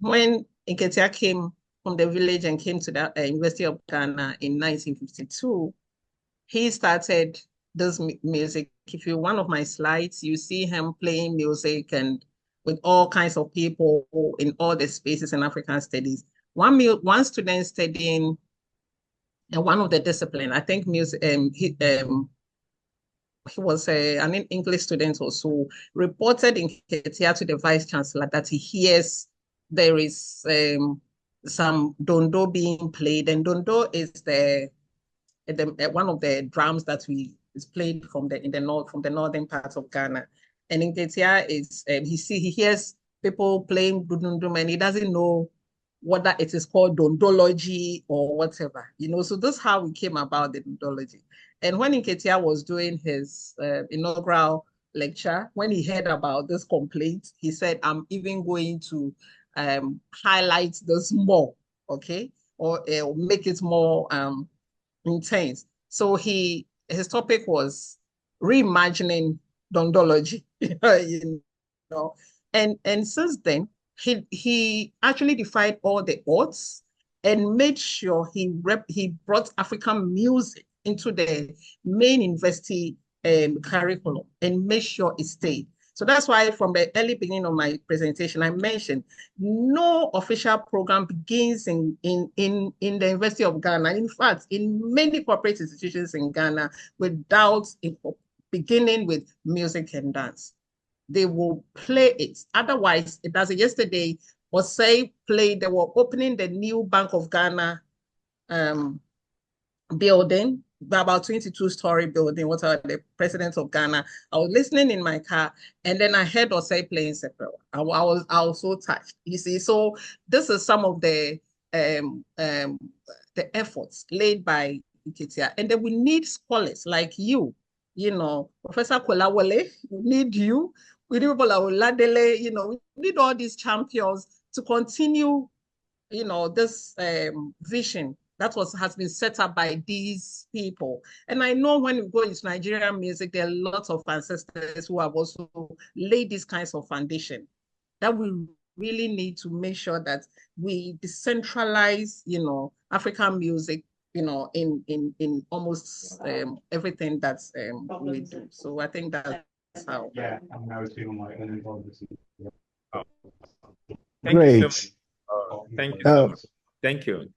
Speaker 2: when Nketia came from the village and came to the University of Ghana in 1952, he started this music. If you one of my slides, you see him playing music and with all kinds of people in all the spaces in African studies. One student studying one of the discipline, I think music, he was an English student also, reported in Nketia to the vice chancellor that he hears there is some dondo being played, and dondo is the one of the drums that is played from the northern parts of Ghana. And in Nketia is he hears people playing dundundum, and he doesn't know whether it is called dondology or whatever, you know. So this is how we came about the dondology. And when Nketia was doing his inaugural lecture, when he heard about this complaint, he said, "I'm even going to highlight this more, okay, or make it more intense." So his topic was reimagining dondology, you know, and since then he actually defied all the odds and made sure he brought African music into the main university curriculum and made sure it stayed. So that's why from the early beginning of my presentation, I mentioned no official program begins in the University of Ghana. In fact, in many corporate institutions in Ghana, without beginning with music and dance. They will play it. Otherwise, it doesn't. Yesterday, they were opening the new Bank of Ghana building, about 22-story building, whatever, the president of Ghana. I was listening in my car, and then I heard Osei playing separate. I was so touched. You see, so this is some of the efforts laid by Nketia. And then we need scholars like you know, Professor Kolawole, we need you. We need people like Oladele, you know, we need all these champions to continue, you know, this vision that has been set up by these people. And I know when we go into Nigerian music, there are lots of ancestors who have also laid these kinds of foundation that we really need to make sure that we decentralize, you know, African music, you know, in almost everything that we do. So I think that's how.
Speaker 1: Yeah, I'm now doing my own.
Speaker 8: Great.
Speaker 1: Thank you so much. Thank you.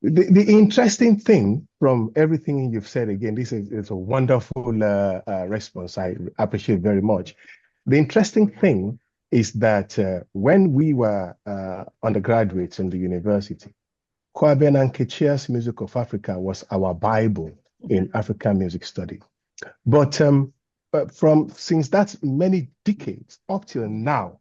Speaker 8: The interesting thing from everything you've said, again, this is a wonderful response. I appreciate very much. The interesting thing is that when we were undergraduates in the university, Kwabena Nketia's Music of Africa was our Bible in African music study. But since that many decades up till now,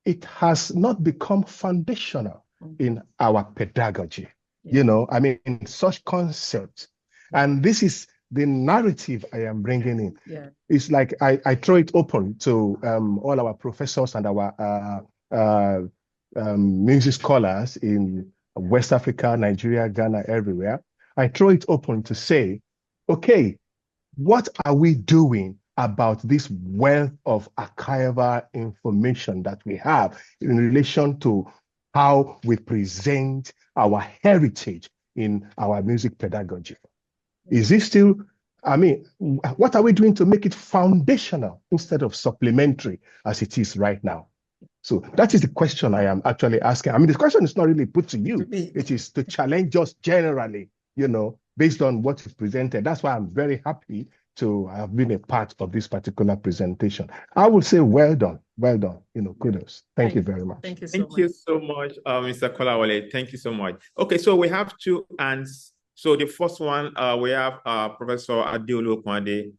Speaker 8: it has not become foundational in our pedagogy. You know, I mean, in such concepts. And this is the narrative I am bringing in.
Speaker 2: Yeah.
Speaker 8: It's like I throw it open to all our professors and our music scholars in West Africa, Nigeria, Ghana, everywhere. I throw it open to say, okay, what are we doing about this wealth of archival information that we have in relation to how we present our heritage in our music pedagogy? Is it still, I mean, what are we doing to make it foundational instead of supplementary as it is right now? So that is the question I am actually asking. I mean, the question is not really put to you. It is to challenge us generally, you know, based on what is presented. That's why I'm very happy to have been a part of this particular presentation. I would say, well done, you know, kudos. Thank you very much.
Speaker 2: Thank you so much,
Speaker 1: Mr. Kolawole. Thank you so much. Okay, so we have two hands. So the first one, we have Professor Adeolu Okwande.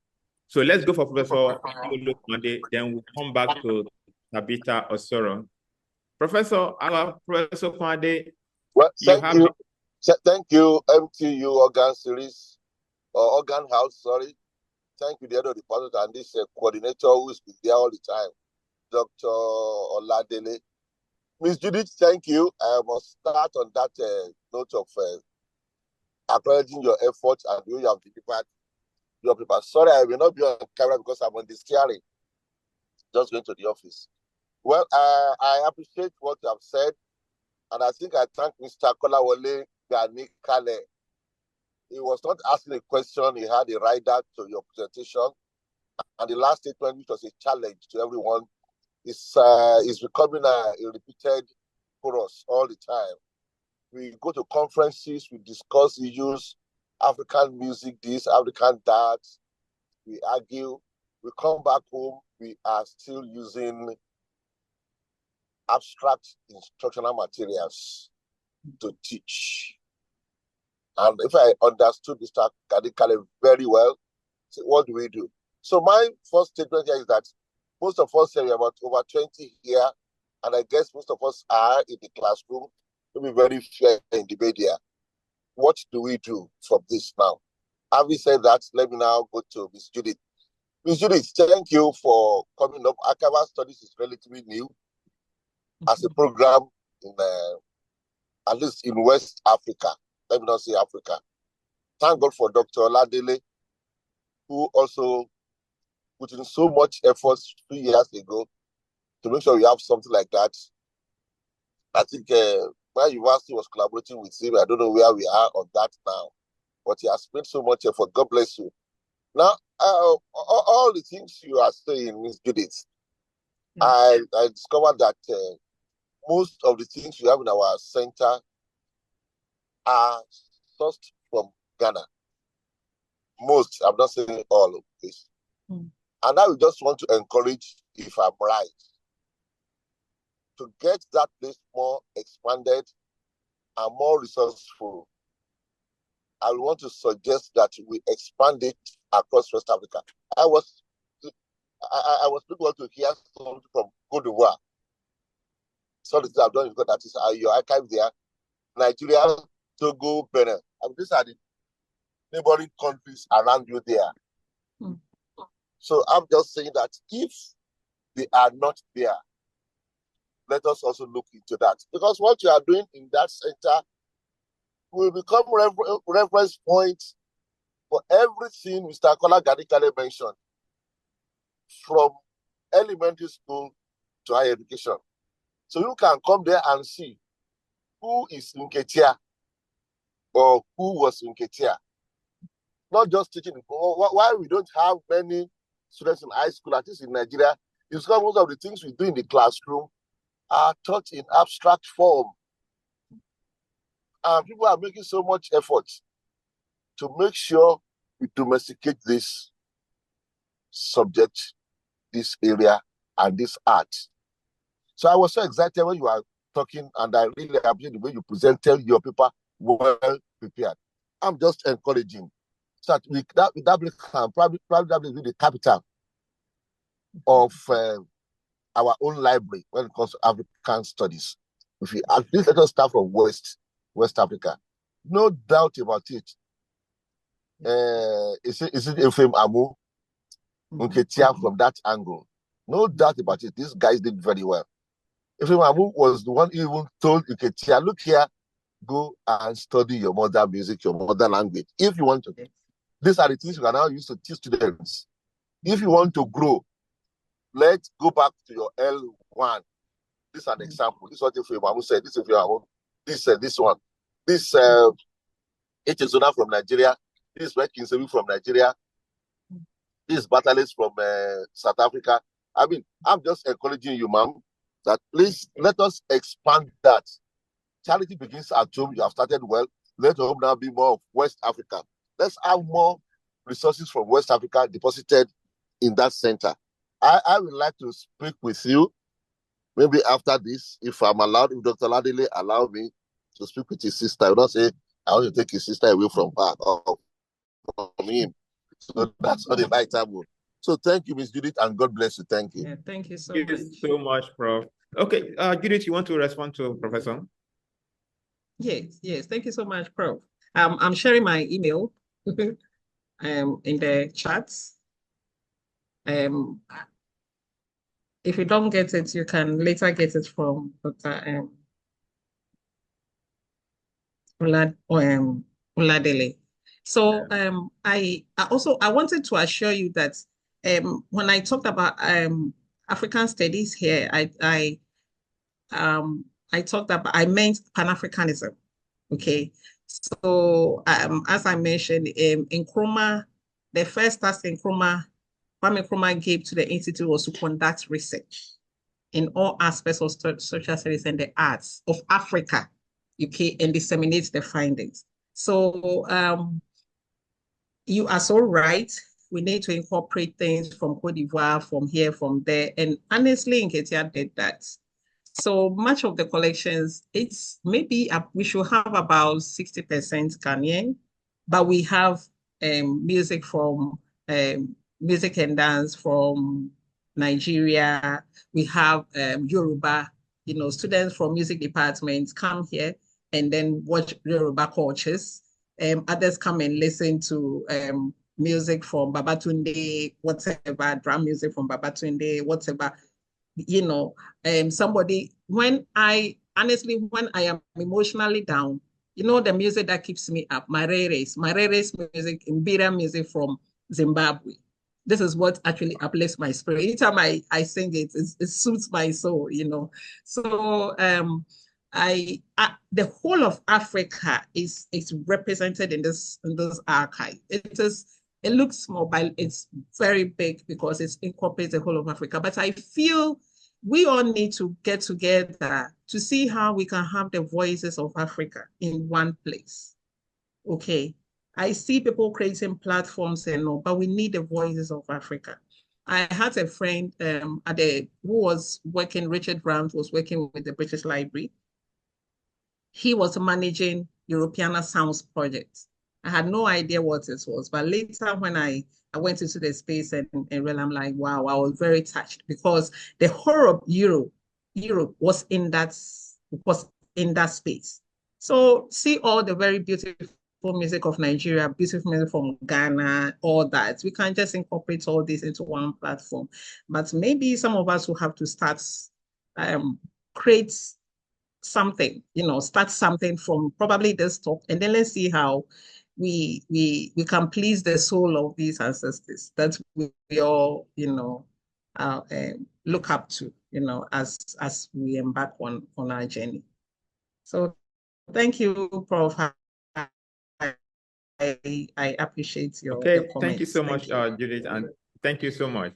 Speaker 1: So let's go for Professor Adeolu Okwande, then we'll come back to Tabitha Osoro. Professor Okwande,
Speaker 10: well, thank you, MTU Organ Series, or Organ House, sorry. Thank you, the head of the department, and this coordinator who's been there all the time, Dr. Oladele. Ms. Judith, thank you. I must start on that note of acknowledging your efforts and the way you have delivered your paper. Sorry, I will not be on camera because I'm on the steering, just going to the office. Well, I appreciate what you have said, and I think I thank Mr. Kolawole Gani Kale. He was not asking a question, he had a rider to your presentation. And the last statement, which was a challenge to everyone, is becoming a repeated for us all the time. We go to conferences, we discuss issues, African music, this, African that, we argue, we come back home, we are still using abstract instructional materials to teach. And if I understood Mr. Kadikale very well, so what do we do? So my first statement here is that most of us are about over 20 here, and I guess most of us are in the classroom, to be very fair in the media. What do we do from this now? Having said that, let me now go to Ms. Judith. Ms. Judith, thank you for coming up. Archival Studies is relatively new as a program in, at least in West Africa. Let me not say Africa. Thank God for Dr. Oladele, who also put in so much effort 3 years ago to make sure we have something like that. I think my university was collaborating with him. I don't know where we are on that now, but he has made so much effort. God bless you. Now, all the things you are saying, Ms. Judith, I discovered that most of the things we have in our center are sourced from Ghana. Most, I'm not saying all of this. And I just want to encourage, if I'm right, to get that place more expanded and more resourceful. I want to suggest that we expand it across West Africa. I was able to hear something from Cote d'Ivoire. So the things I've done, because that is your archive there. Nigeria, Togo, Benin. And these are the neighboring countries around you there. So I'm just saying that if they are not there, let us also look into that. Because what you are doing in that center will become reference points for everything Mr. Kola Gadikale mentioned, from elementary school to higher education. So you can come there and see who is Nketia or who was Nketia. Not just teaching. Why we don't have many students in high school, at least in Nigeria, is because most of the things we do in the classroom are taught in abstract form. And people are making so much effort to make sure we domesticate this subject, this area, and this art. So I was so excited when you were talking, and I really appreciate the way you presented your paper, well prepared. I'm just encouraging. So that can probably that will be the capital of our own library when it comes to African studies. If we at least let us start from West Africa, no doubt about it. Is it Ephraim Nketia from that angle? No doubt about it. These guys did very well. Ephraim was the one who even told Nketia, look here, go and study your mother music, your mother language, if you want to. These are the things you can now use to teach students. If you want to grow, let's go back to your L1. This is an example. This is what Ephraim said. This is this one. This Echezona from Nigeria. This is Kinsebi from Nigeria. This is Batalis from South Africa. I mean, I'm just encouraging you, ma'am, that please let us expand that. Charity begins at home. You have started well. Let home now be more of West Africa. Let's have more resources from West Africa deposited in that center. I would like to speak with you, maybe after this, if I'm allowed, if Dr. Oladele allow me to speak with his sister. I will not say I want to take his sister away from her or from him. So that's not the right time. So thank you, Ms. Judith, and God bless you. Thank you.
Speaker 2: Yeah, thank you
Speaker 1: Thank you so much, Prof. Okay, Judith, you want to respond to Professor?
Speaker 2: Yes. Thank you so much, Prof. I'm sharing my email in the chats. If you don't get it, you can later get it from Dr. Oladele. So I wanted to assure you that when I talked about African studies here, I meant Pan-Africanism. Okay. So as I mentioned, in Nkrumah, the first task Kwame Nkrumah gave to the institute was to conduct research in all aspects of social studies and the arts of Africa, okay, and disseminate the findings. So you are so right. We need to incorporate things from Cote d'Ivoire, from here, from there. And honestly, Nketia did that. So much of the collections, it's maybe we should have about 60% Ghanaian, but we have music from music and dance from Nigeria. We have Yoruba, students from music departments come here and then watch Yoruba cultures. Others come and listen to music from Babatunde, whatever, drum music from Babatunde, whatever. When I am emotionally down, the music that keeps me up, Marere's music, Mbira music from Zimbabwe. This is what actually uplifts my spirit. Anytime I sing it, it suits my soul, So the whole of Africa is represented in this archive. It looks small, but it's very big because it incorporates the whole of Africa. But I feel we all need to get together to see how we can have the voices of Africa in one place. Okay. I see people creating platforms and all, but we need the voices of Africa. I had a friend who was working, Richard Brown was working with the British Library. He was managing Europeana Sounds project. I had no idea what it was, but later when I went into the space and realized, I'm like, wow, I was very touched because the whole of Europe was in that space. So see all the very beautiful music of Nigeria, beautiful music from Ghana, all that. We can just incorporate all this into one platform. But maybe some of us will have to start create something, start something from probably this talk, and then let's see how we can please the soul of these ancestors that we all, look up to, as we embark on our journey. So thank you, Prof. I appreciate your
Speaker 1: Okay,
Speaker 2: comment.
Speaker 1: Thank you so much, Judith, and thank you so much.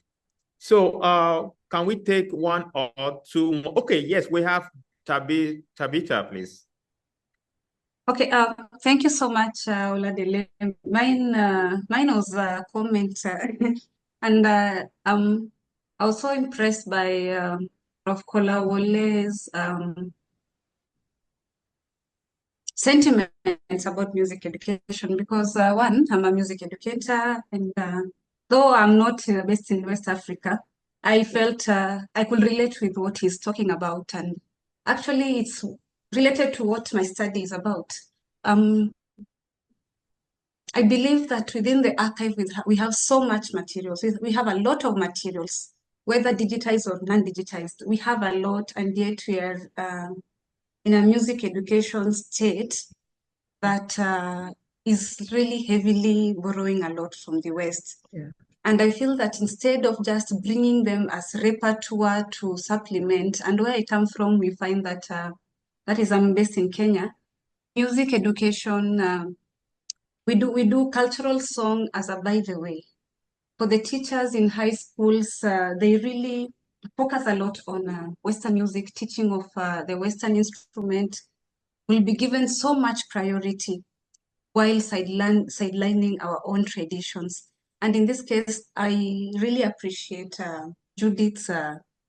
Speaker 1: So can we take one or two more? Okay, yes, we have Tabitha, please.
Speaker 9: Okay, thank you so much, Oladele. Mine was a comment, and I'm also impressed by Prof. Kolawole's sentiments about music education, because one, I'm a music educator, and though I'm not based in West Africa, I felt I could relate with what he's talking about, and actually it's related to what my study is about. I believe that within the archive, we have so much materials. We have a lot of materials, whether digitized or non-digitized. We have a lot, and yet we are in a music education state that is really heavily borrowing a lot from the West.
Speaker 2: Yeah.
Speaker 9: And I feel that instead of just bringing them as repertoire to supplement, and where I come from, we find that, that is, I'm based in Kenya, music education, we do cultural song as a by the way. For the teachers in high schools, they really focus a lot on Western music, teaching of the Western instrument will be given so much priority while sidelining our own traditions. And in this case, I really appreciate Judith's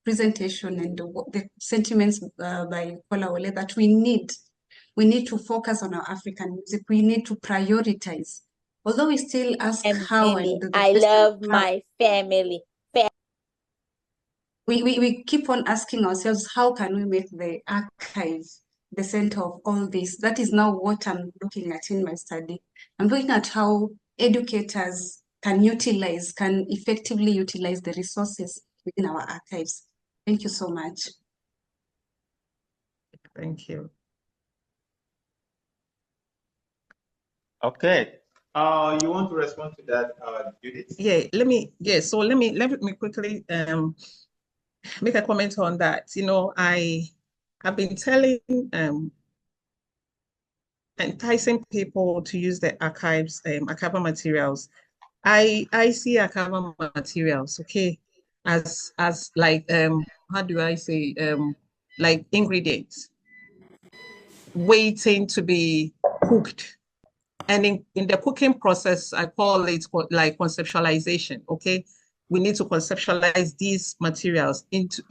Speaker 9: presentation and the sentiments by Kolawole that we need to focus on our African music. We need to prioritize. Although we still ask how and
Speaker 6: I love my family.
Speaker 9: We keep on asking ourselves, how can we make the archive the center of all this? That is now what I'm looking at in my study. I'm looking at how educators can effectively utilize the resources within our archives. Thank you so much.
Speaker 2: Thank you.
Speaker 1: Okay. You want to respond to that, Judith?
Speaker 2: Yeah, let me quickly make a comment on that. You know, I have been telling enticing people to use the archives, archival materials. I see archival materials, okay, as like how do I say, like ingredients waiting to be cooked. And in the cooking process, I call it like conceptualization, okay? We need to conceptualize these materials into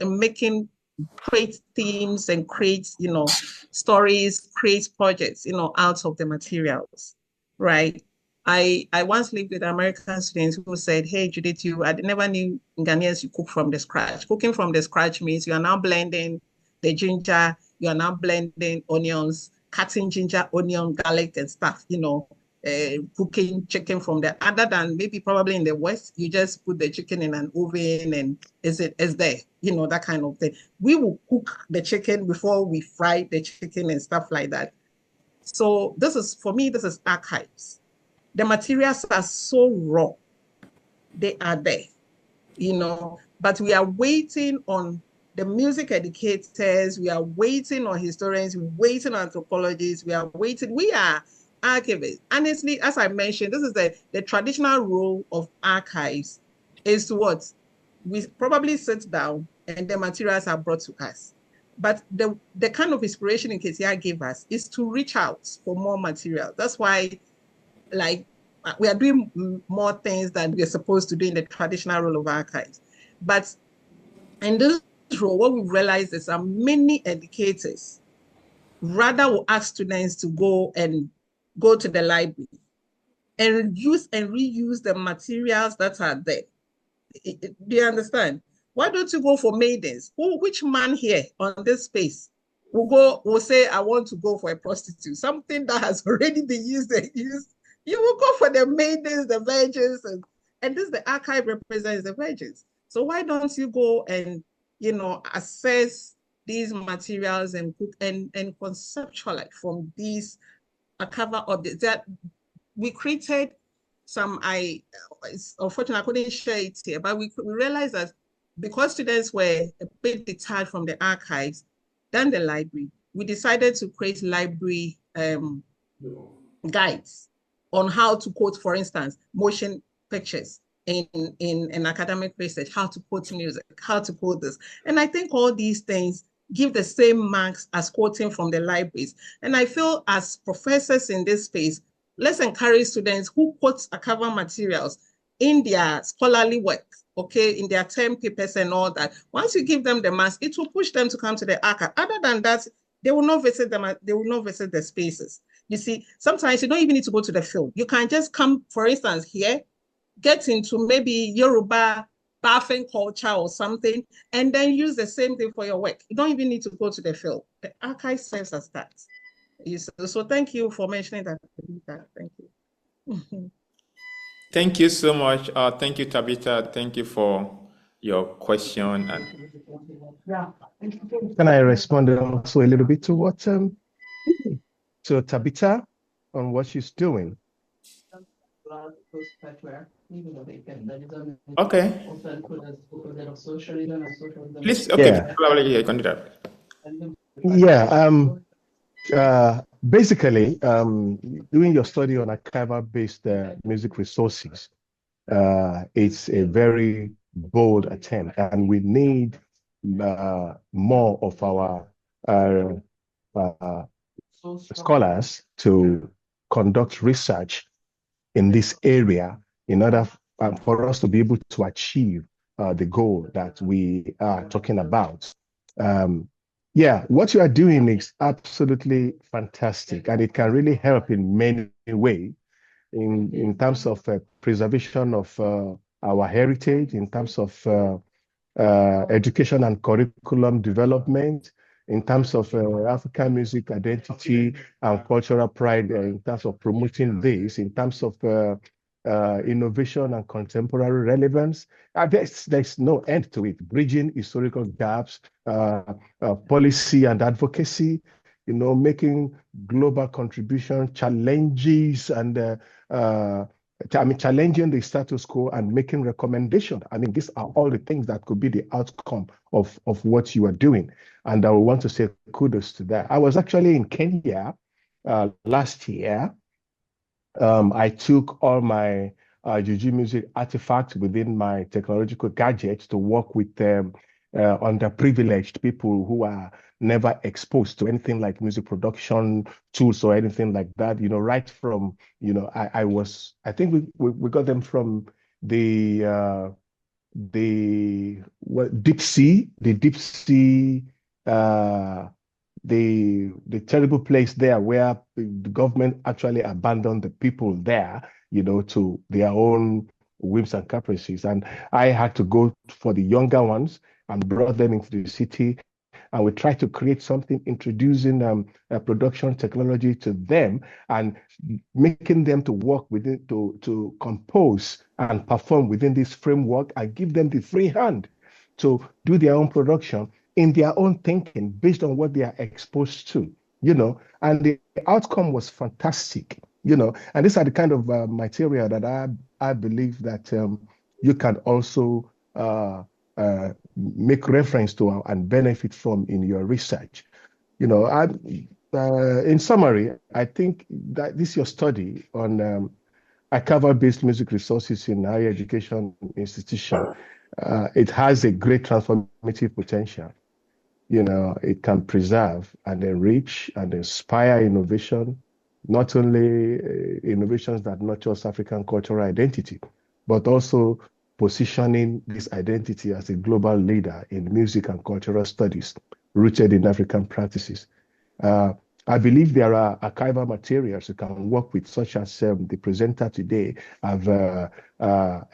Speaker 2: create themes and create, you know, stories, create projects, you know, out of the materials, right? I once lived with American students who said, hey, Judith, I never knew Ghanaians you cook from the scratch. Cooking from the scratch means you are now blending the ginger, you are now blending onions, cutting ginger, onion, garlic, and stuff, you know, cooking chicken from there. Other than maybe probably in the West, you just put the chicken in an oven and it's there, you know, that kind of thing. We will cook the chicken before we fry the chicken and stuff like that. So this is, for me, this is archives. The materials are so raw. They are there, you know, but we are waiting on the music educators, we are waiting on historians, we're waiting on anthropologists, we are archivists. Honestly, as I mentioned, this is the traditional role of archives is to what? We probably sit down and the materials are brought to us. But the kind of inspiration Nketia gave us is to reach out for more material. That's why, like, we are doing more things than we're supposed to do in the traditional role of archives. But in this role, what we've realized is that many educators rather will ask students to go to the library and use and reuse the materials that are there. Do you understand? Why don't you go for maidens? Which man here on this space will say, I want to go for a prostitute, something that has already been used and used. You will go for the maidens, the virgins, and this the archive represents the virgins. So why don't you go and, you know, assess these materials and conceptualize from these archival objects that we created some. Unfortunately, I couldn't share it here, but we realized that because students were a bit detached from the archives than the library, we decided to create library guides on how to quote, for instance, motion pictures in academic research, how to quote music, how to quote this. And I think all these things give the same marks as quoting from the libraries. And I feel as professors in this space, let's encourage students who quote archival materials in their scholarly work, okay, in their term papers and all that. Once you give them the marks, it will push them to come to the archive. Other than that, they will not visit them, they will not visit the spaces. You see, sometimes you don't even need to go to the field. You can just come, for instance, here, get into maybe Yoruba bathing culture or something, and then use the same thing for your work. You don't even need to go to the field. The archive serves as that. So thank you for mentioning that. Thank you.
Speaker 1: Thank you so much. Thank you, Tabitha. Thank you for your question.
Speaker 8: Can I respond also a little bit to what to Tabitha on what she's doing?
Speaker 1: Okay. Please, okay.
Speaker 8: Yeah. Basically, doing your study on archival-based music resources, it's a very bold attempt, and we need more of our scholars to conduct research in this area in order for us to be able to achieve the goal that we are talking about. Yeah, what you are doing is absolutely fantastic, and it can really help in many ways in terms of preservation of our heritage, in terms of education and curriculum development, in terms of African music identity and cultural pride, in terms of promoting this, in terms of innovation and contemporary relevance. There's no end to it. Bridging historical gaps, policy and advocacy, making global contribution, challenges and challenging the status quo and making recommendations. These are all the things that could be the outcome of what you are doing. And I want to say kudos to that. I was actually in Kenya last year. I took all my Juju music artifacts within my technological gadgets to work with underprivileged people who are never exposed to anything like music production tools or anything like that, right from, I think we got them from the deep sea, the terrible place there where the government actually abandoned the people there, to their own whims and caprices. And I had to go for the younger ones and brought them into the city. And we tried to create something, introducing a production technology to them and making them to work within, to compose and perform within this framework and give them the free hand to do their own production in their own thinking based on what they are exposed to, and the outcome was fantastic, and these are the kind of material that I believe that you can also make reference to and benefit from in your research. In summary, I think that this your study on archival-based music resources in higher education institution, it has a great transformative potential. It can preserve and enrich and inspire innovation, not only innovations that nurture African cultural identity, but also positioning this identity as a global leader in music and cultural studies rooted in African practices. I believe there are archival materials you can work with, such as the presenter today have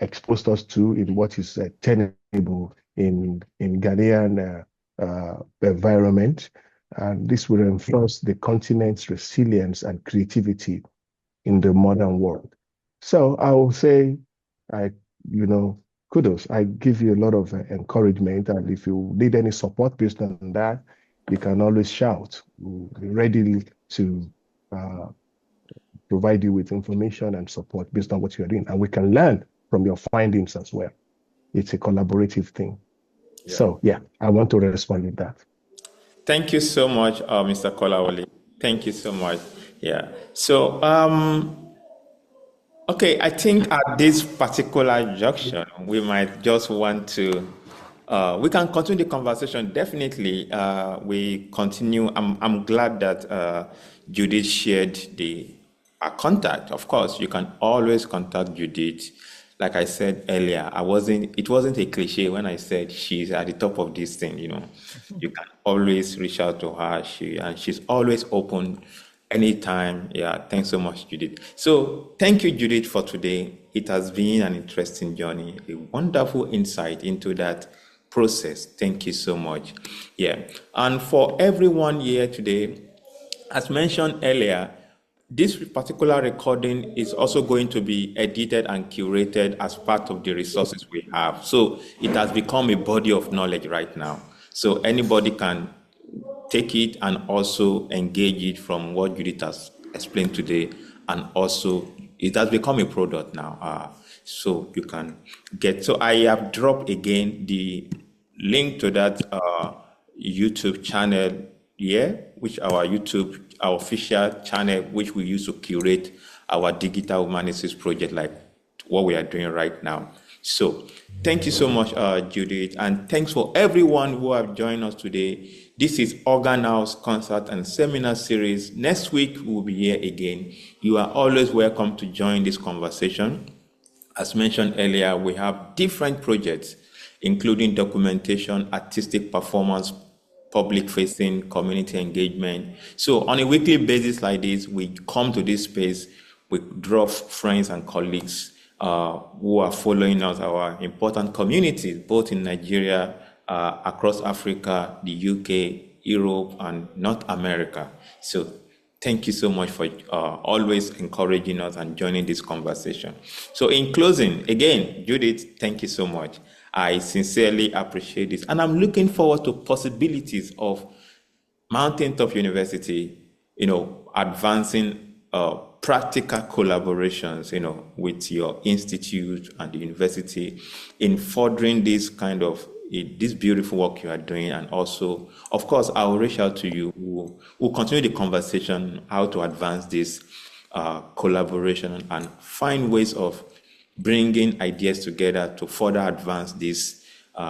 Speaker 8: exposed us to in what is tenable in Ghanaian environment, and this will reinforce the continent's resilience and creativity in the modern world. So I will say, kudos. I give you a lot of encouragement, and if you need any support based on that, you can always shout. We're ready to provide you with information and support based on what you're doing, and we can learn from your findings as well. It's a collaborative thing. Yeah. So yeah, I want to respond with that.
Speaker 1: Thank you so much, Mr. Kolawole. Thank you so much. Yeah. So Okay, I think at this particular junction, we might just want to, we can continue the conversation. Definitely, we continue. I'm glad that Judith shared our contact. Of course, you can always contact Judith. Like I said earlier, it wasn't a cliche when I said she's at the top of this thing, You can always reach out to her. She's always open anytime. Yeah, thanks so much, Judith. So thank you, Judith, for today. It has been an interesting journey, a wonderful insight into that process. Thank you so much. Yeah. And for everyone here today, as mentioned earlier, this particular recording is also going to be edited and curated as part of the resources we have. So it has become a body of knowledge right now. So anybody can take it and also engage it from what Judith has explained today. And also it has become a product now. So you can get, so I have dropped again the link to that YouTube channel here, which our official channel, which we use to curate our digital humanities project, like what we are doing right now. So thank you so much, Judith, and thanks for everyone who have joined us today. This is Organ House Concert and Seminar Series. Next week, we'll be here again. You are always welcome to join this conversation. As mentioned earlier, we have different projects, including documentation, artistic performance, public-facing, community engagement. So on a weekly basis like this, we come to this space, we draw friends and colleagues who are following us, our important communities, both in Nigeria, across Africa, the UK, Europe, and North America. So thank you so much for always encouraging us and joining this conversation. So in closing, again, Judith, thank you so much. I sincerely appreciate this. And I'm looking forward to possibilities of Mountaintop University, advancing practical collaborations, with your institute and the university in furthering this kind of this beautiful work you are doing. And also, of course, I will reach out to you. We'll continue the conversation, how to advance this collaboration and find ways of bringing ideas together to further advance these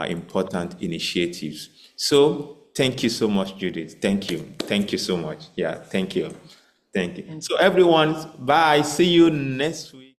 Speaker 1: important initiatives. So thank you so much, Judith. Thank you. Thank you so much. Yeah, thank you. Thank you. So everyone, bye. See you next week.